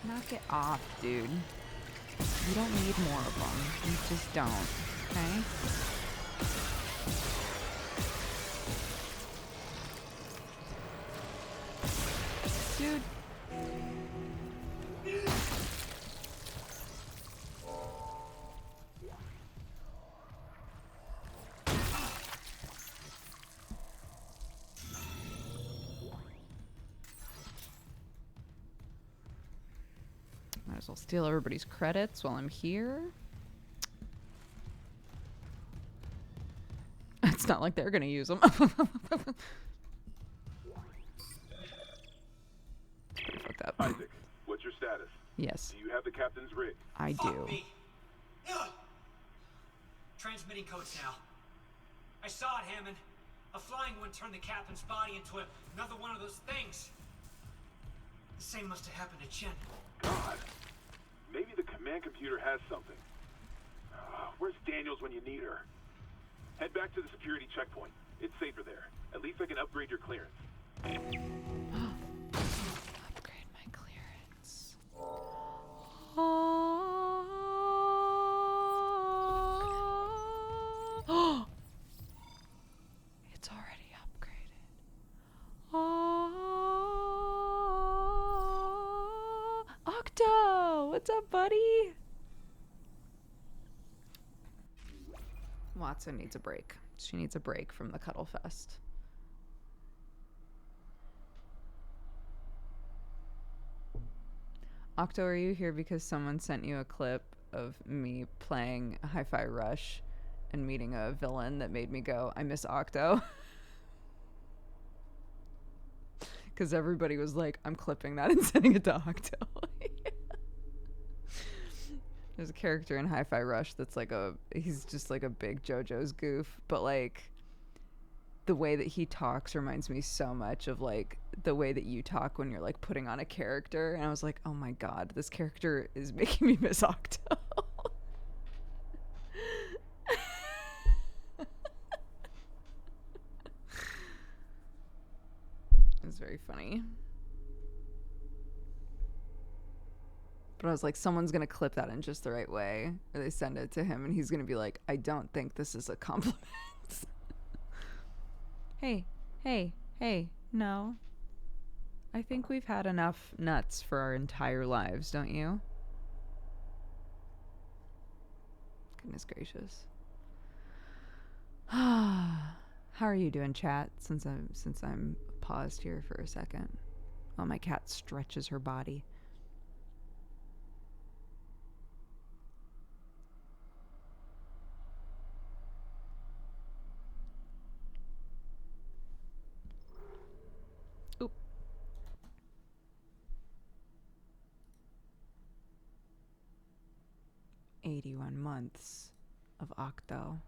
Knock it off, dude. You don't need more of them. You just don't, okay? Dude. Might as well steal everybody's credits while I'm here. It's not like they're gonna use them. It's pretty fucked up. Isaac, what's your status? Yes. Do you have the captain's rig? I do. Me. Ugh. Transmitting codes now. I saw it, Hammond. A flying one turned the captain's body into another one of those things. The same must have happened to Chen. God. Maybe the command computer has something. Where's Daniels when you need her? Head back to the security checkpoint. It's safer there. At least I can upgrade your clearance. Upgrade my clearance. Oh. It's already upgraded. Oh. Octo! What's up, buddy? Watson needs a break. She needs a break from the Cuddle Fest. Octo, are you here because someone sent you a clip of me playing Hi-Fi Rush and meeting a villain that made me go, I miss Octo? Because everybody was like, I'm clipping that and sending it to Octo. There's a character in Hi-Fi Rush that's like he's just like a big JoJo's goof, but like the way that he talks reminds me so much of like the way that you talk when you're like putting on a character. And I was like, oh my God, this character is making me miss Octo. It was very funny. But I was like, someone's going to clip that in just the right way. Or they send it to him and he's going to be like, I don't think this is a compliment. Hey, no. I think we've had enough nuts for our entire lives, don't you? Goodness gracious. How are you doing, chat? Since I'm paused here for a second while my cat stretches her body. Oop. "81 months of Octo."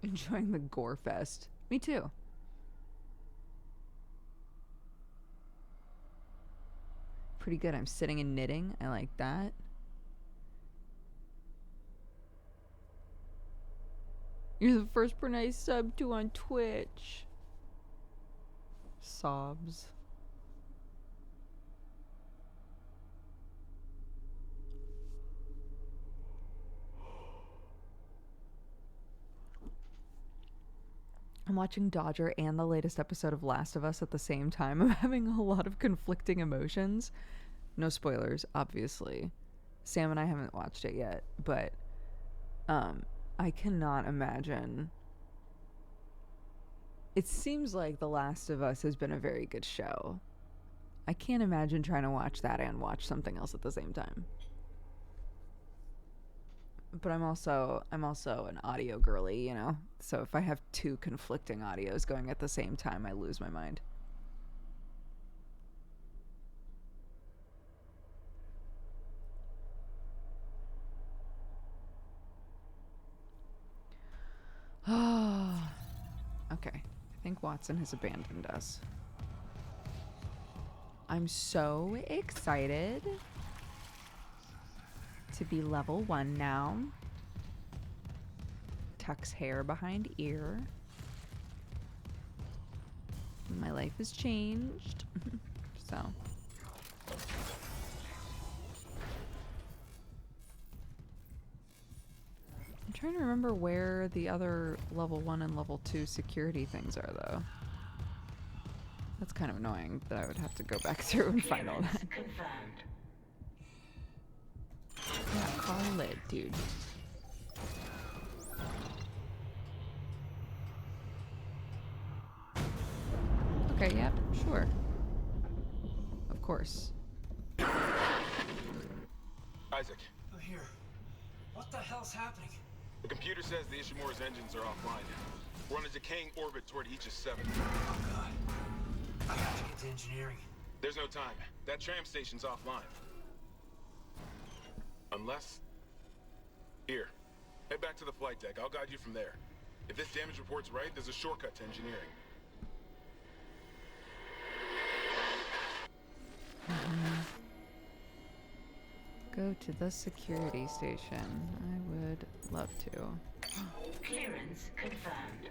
Enjoying the gore fest. Me too. Pretty good. I'm sitting and knitting. I like that. You're the first person I subbed to on Twitch. Sobs. I'm watching Dodger and the latest episode of Last of Us at the same time. I'm having a lot of conflicting emotions. No spoilers, obviously. Sam and I haven't watched it yet, but I cannot imagine. It seems like The Last of Us has been a very good show. I can't imagine trying to watch that and watch something else at the same time. But I'm also an audio girly, you know? So if I have two conflicting audios going at the same time, I lose my mind. Okay. I think Watson has abandoned us. I'm so excited to be level 1 now. Tuck's hair behind ear. My life has changed. So. I'm trying to remember where the other level 1 and level 2 security things are, though. That's kind of annoying that I would have to go back through and find all that. Confirmed. Yeah, call it, dude. Okay, yep, sure. Of course. Isaac, I'm here. What the hell's happening? the computer says the Ishimura's engines are offline. We're on a decaying orbit toward Aegis 7. Oh god. I have to get to engineering. There's no time. That tram station's offline. Unless... Here. Head back to the flight deck. I'll guide you from there. If this damage report's right, there's a shortcut to engineering. Go to the security station. I would love to. Clearance confirmed.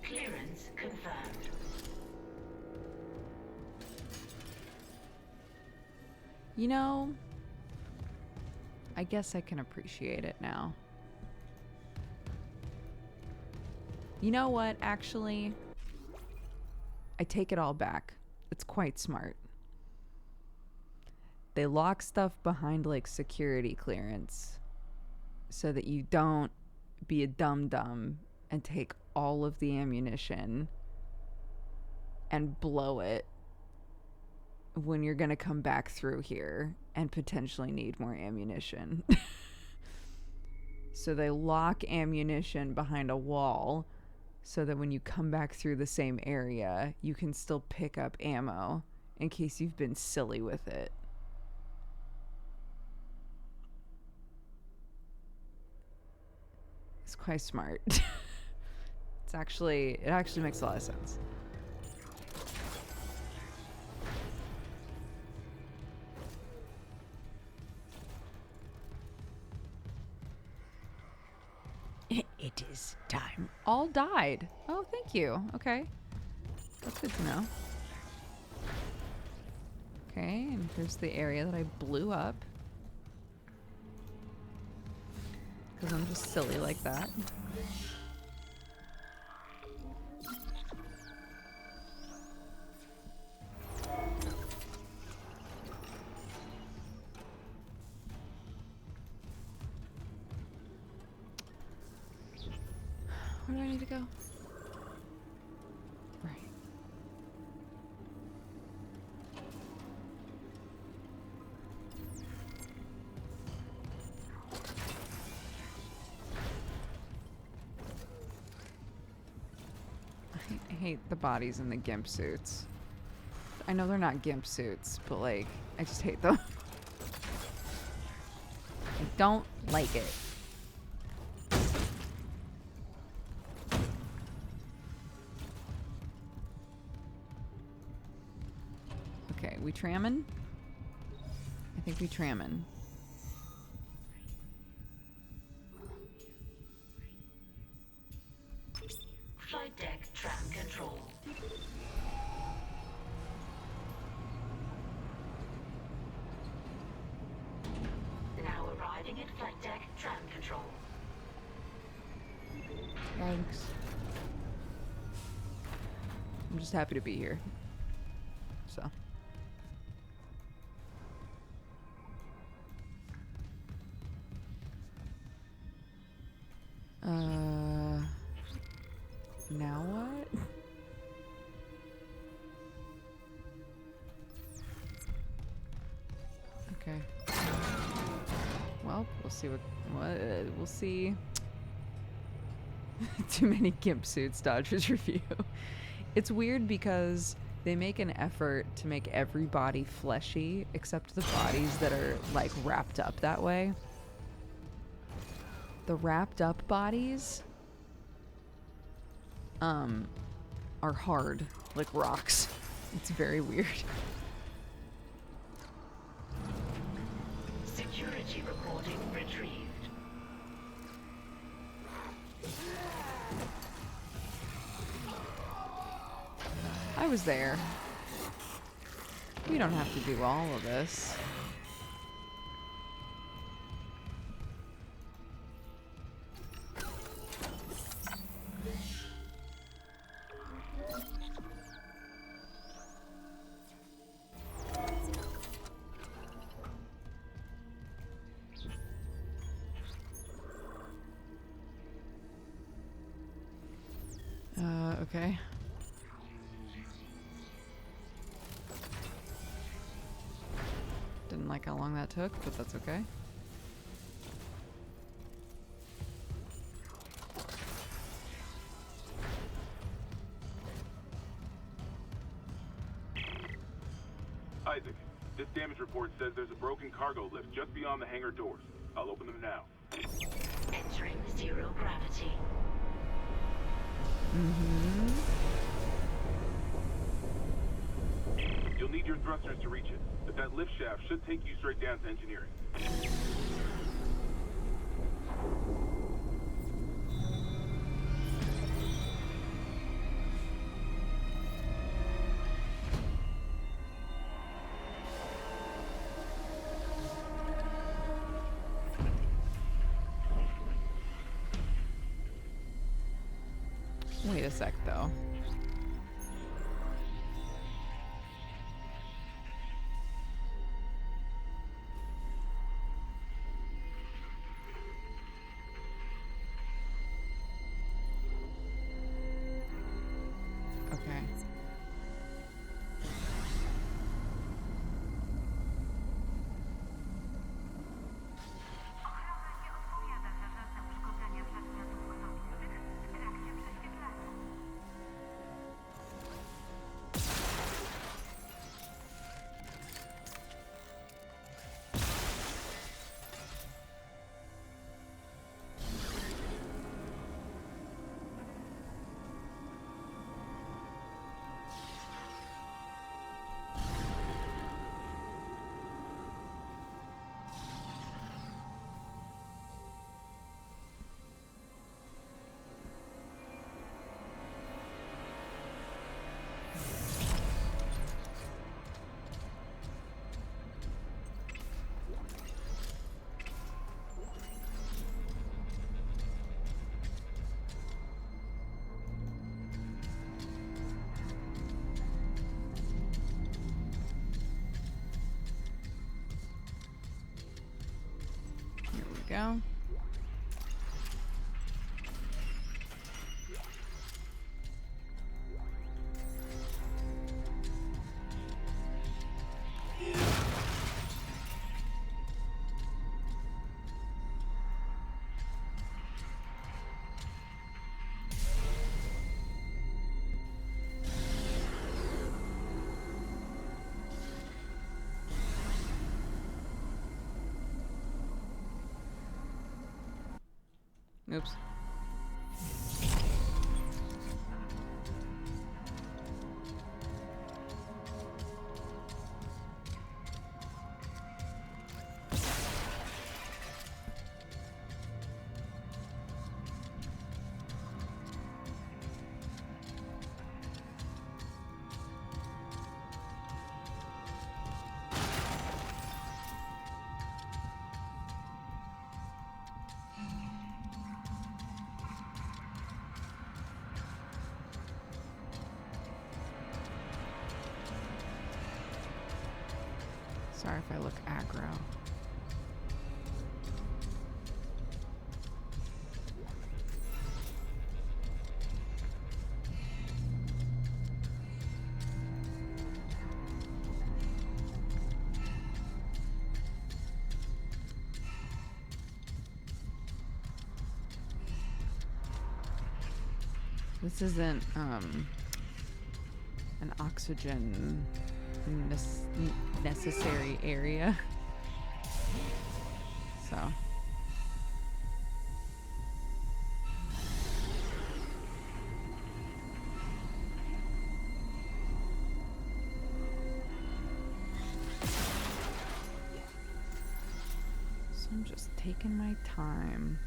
Clearance confirmed. You know, I guess I can appreciate it now. You know what, actually? I take it all back. It's quite smart. They lock stuff behind like security clearance so that you don't be a dum-dum and take all of the ammunition and blow it when you're gonna come back through here and potentially need more ammunition. So they lock ammunition behind a wall so that when you come back through the same area, you can still pick up ammo in case you've been silly with it. It's quite smart. It actually makes a lot of sense. It is time. All died. Oh, thank you. Okay. That's good to know. Okay, and here's the area that I blew up. Because I'm just silly like that. Where do I need to go? Right. I hate the bodies in the GIMP suits. I know they're not GIMP suits, but like, I just hate them. I don't like it. Okay, we trammin'? I think we trammin'. Flight deck tram control. Now arriving at flight deck tram control. Thanks. I'm just happy to be here. So. Now what? Okay. Well, we'll see what we'll see. Too many GIMP suits, Dodgers review. It's weird because they make an effort to make every body fleshy except the bodies that are like wrapped up that way. The wrapped up bodies are hard, like rocks. It's very weird. Security recording retrieved. I was there. We don't have to do all of this. Okay. Didn't like how long that took, but that's okay. Isaac, this damage report says there's a broken cargo lift just beyond the hangar doors. I'll open them now. Entering zero gravity. You'll need your thrusters to reach it, but that lift shaft should take you straight down to engineering. Wait a sec, though. Okay. Here we go. Oops. Sorry if I look aggro. This isn't an oxygen necessary area. So I'm just taking my time.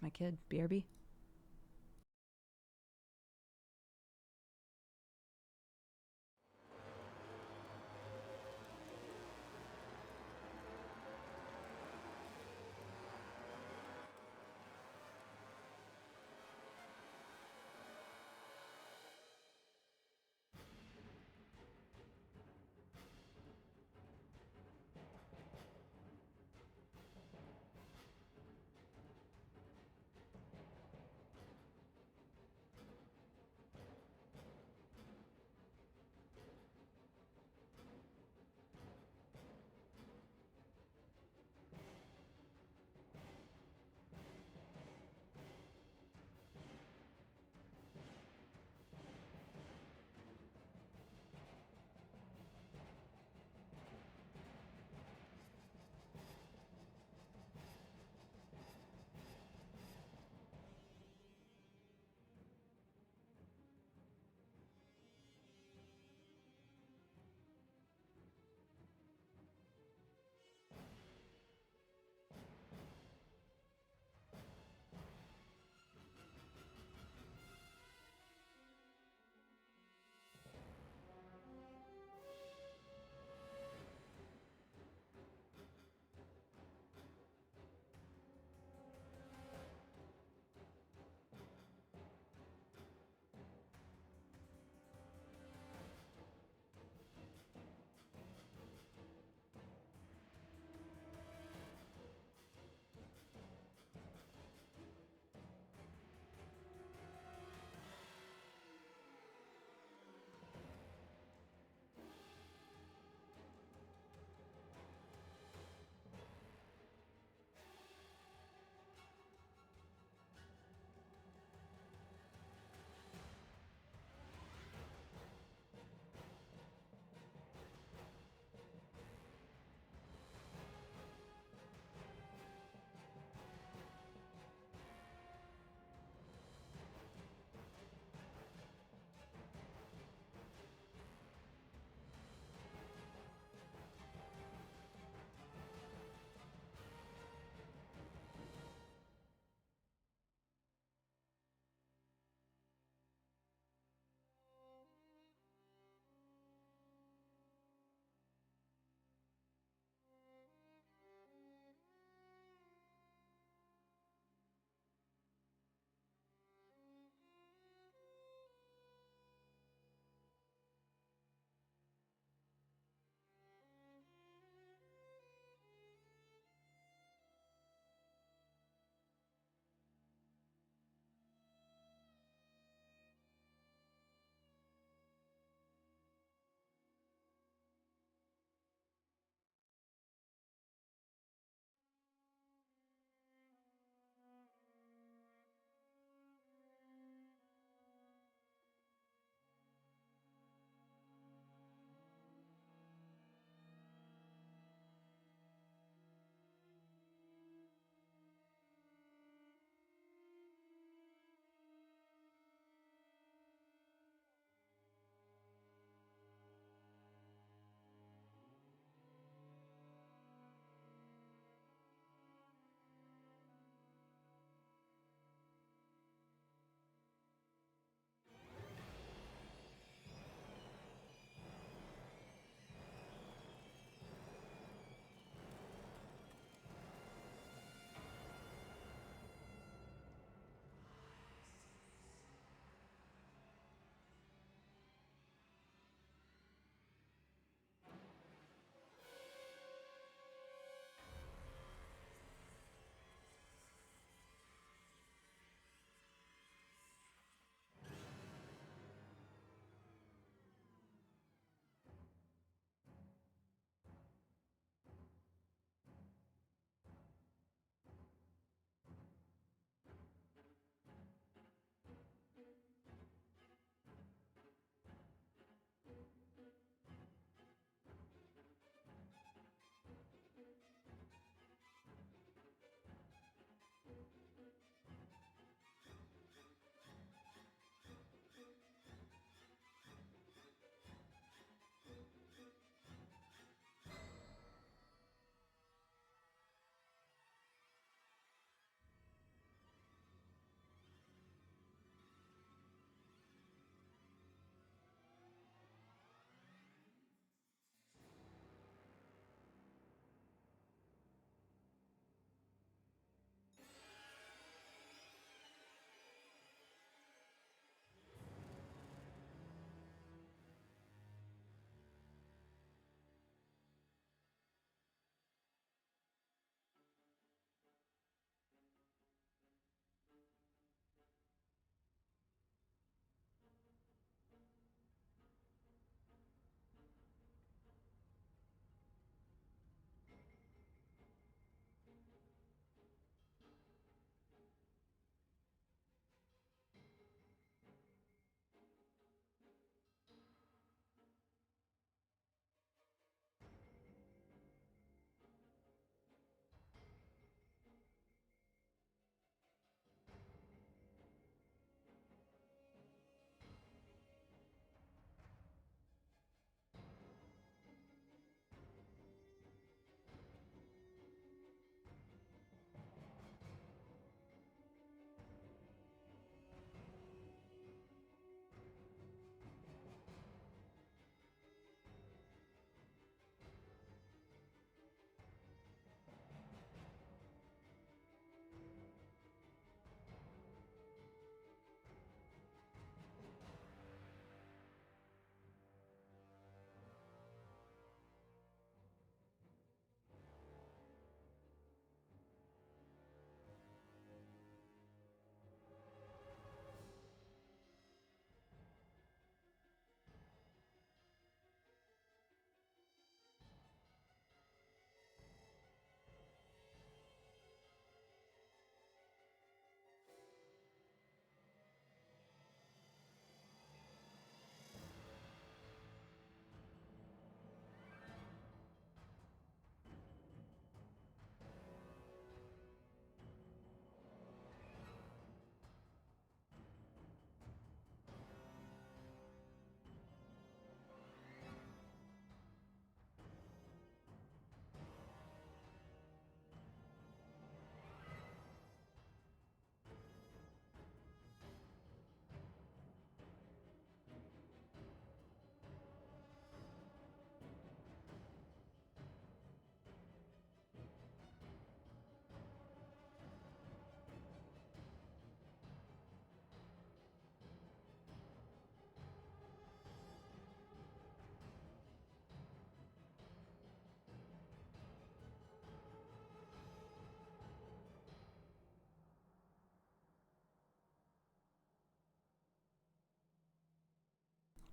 My kid, BRB.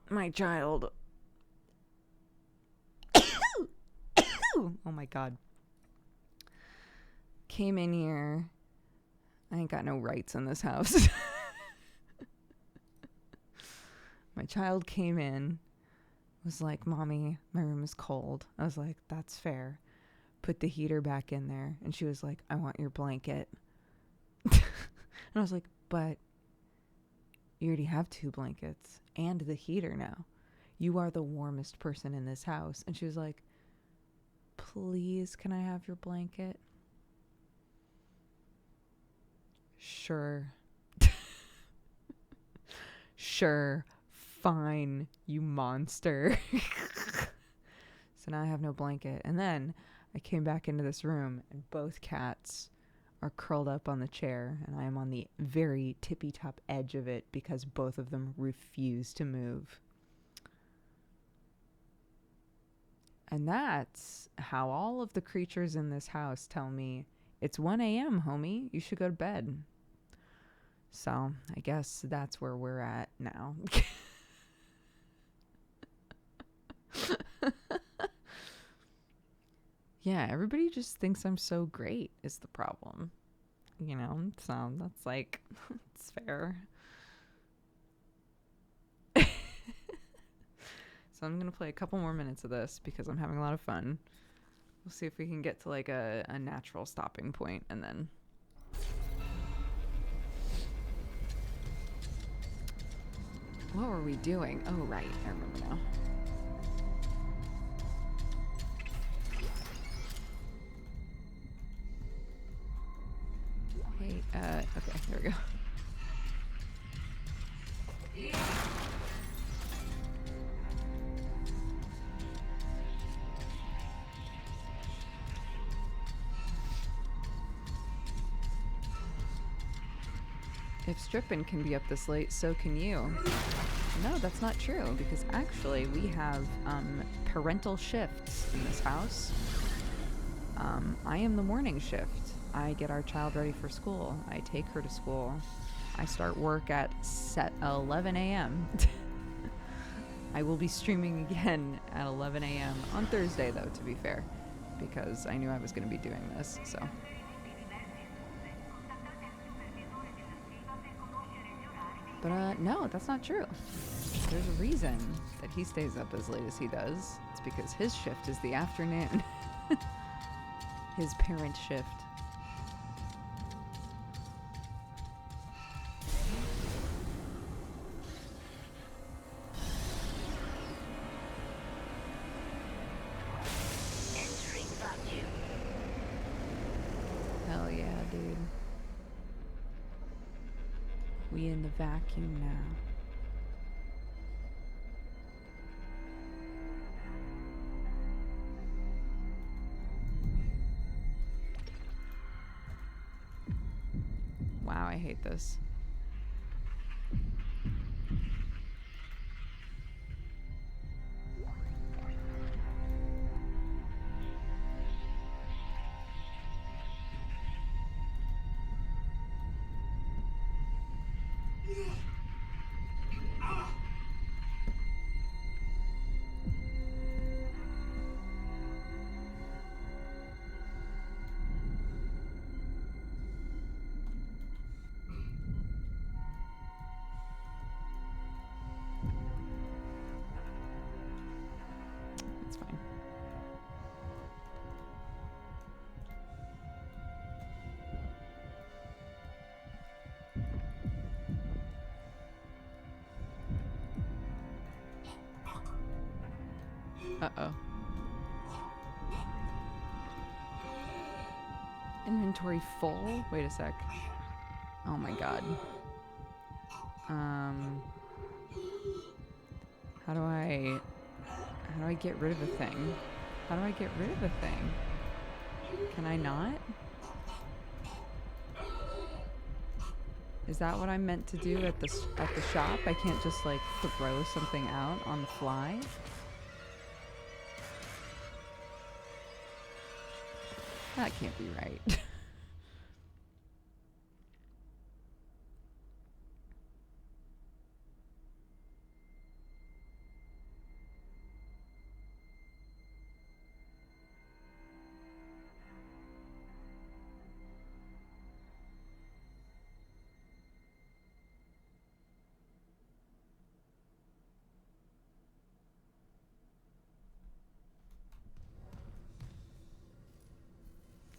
my child. Oh my god. Came in here. I ain't got no rights in this house. My child came in, was like, Mommy, my room is cold. I was like, that's fair. Put the heater back in there. And she was like, I want your blanket. And I was like, but you already have 2 blankets and the heater now. You are the warmest person in this house. And she was like, please, can I have your blanket? Sure. Sure. Fine, you monster. So now I have no blanket. And then I came back into this room and both cats are curled up on the chair and I am on the very tippy top edge of it because both of them refuse to move. And that's how all of the creatures in this house tell me, it's 1 a.m., homie. You should go to bed. So I guess that's where we're at now. Yeah, everybody just thinks I'm so great is the problem. You know, so that's like, it's fair. So I'm going to play a couple more minutes of this because I'm having a lot of fun. We'll see if we can get to like a natural stopping point and then... What were we doing? Oh, right. I remember now. Hey, okay, there we go. If stripping can be up this late, so can you. No, that's not true, because actually we have parental shifts in this house. I am the morning shift. I get our child ready for school. I take her to school. I start work at 11 a.m. I will be streaming again at 11 a.m. on Thursday, though, to be fair, because I knew I was going to be doing this, so... But, no, that's not true. There's a reason that he stays up as late as he does. It's because his shift is the afternoon. His parent shift. Entering vacuum. Hell yeah, dude. We in the vacuum now. Wow, I hate this. It's fine. Uh-oh. Inventory full? Wait a sec. Oh my god. How do I get rid of a thing? How do I get rid of a thing? Can I not? Is that what I'm meant to do at the shop? I can't just like throw something out on the fly? That can't be right.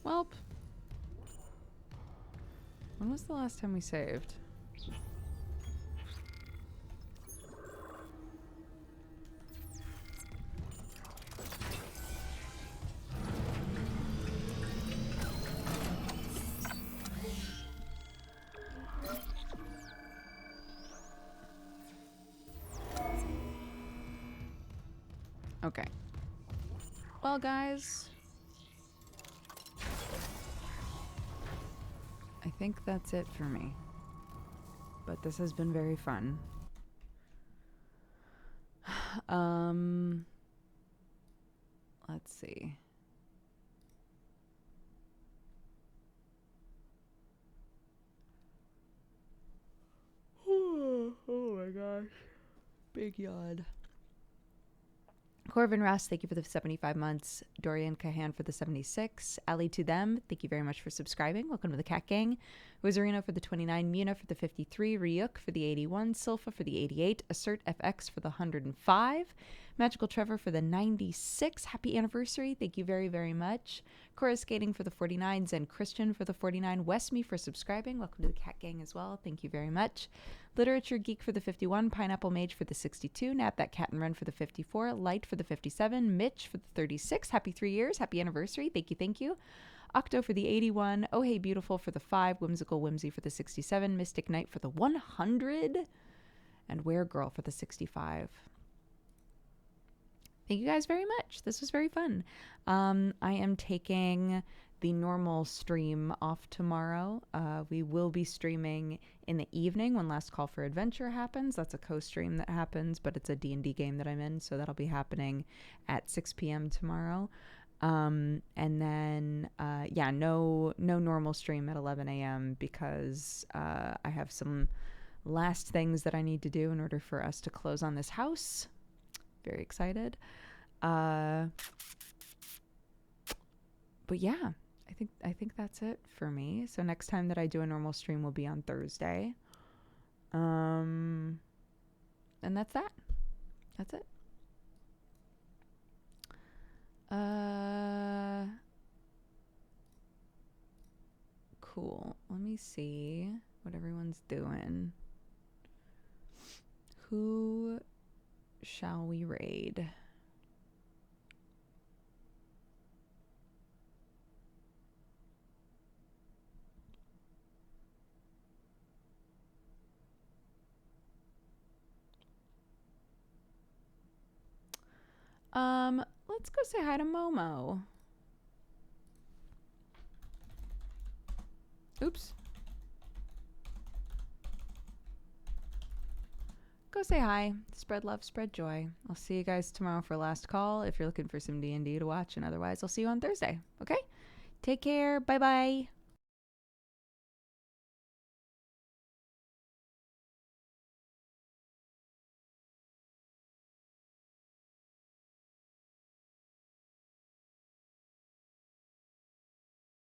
Welp. When was the last time we saved? Okay. Well, guys, I think that's it for me. But this has been very fun. Let's see. Oh my gosh. Big yawn. Corvin Ross, thank you for the 75 months. Dorian Kahan for the 76. Ali to them, thank you very much for subscribing. Welcome to the Cat Gang. Wizarino for the 29. Muna for the 53. Ryuk for the 81. Silpha for the 88. Assert FX for the 105. Magical Trevor for the 96. Happy anniversary. Thank you very, very much. Cora Skating for the 49. Zen Christian for the 49. Westme for subscribing. Welcome to the Cat Gang as well. Thank you very much. Literature Geek for the 51. Pineapple Mage for the 62. Nap That Cat and Run for the 54. Light for the 57. Mitch for the 36. Happy 3 years. Happy anniversary. Thank you, thank you. Octo for the 81. Oh Hey Beautiful for the 5. Whimsical Whimsy for the 67. Mystic Knight for the 100. And Were Girl for the 65. Thank you guys very much. This was very fun. I am taking the normal stream off tomorrow. We will be streaming in the evening when Last Call for Adventure happens. That's a co-stream that happens, but it's a D&D game that I'm in, so that'll be happening at 6 p.m. tomorrow. And then, yeah, no normal stream at 11 a.m. because I have some last things that I need to do in order for us to close on this house. Very excited. But yeah, I think that's it for me. So next time that I do a normal stream will be on Thursday. And that's that. That's it. Cool. Let me see what everyone's doing. Who shall we raid? Let's go say hi to Momo. Oops. Go say hi. Spread love, spread joy. I'll see you guys tomorrow for last call if you're looking for some D&D to watch, and otherwise I'll see you on Thursday. Okay? Take care. Bye-bye.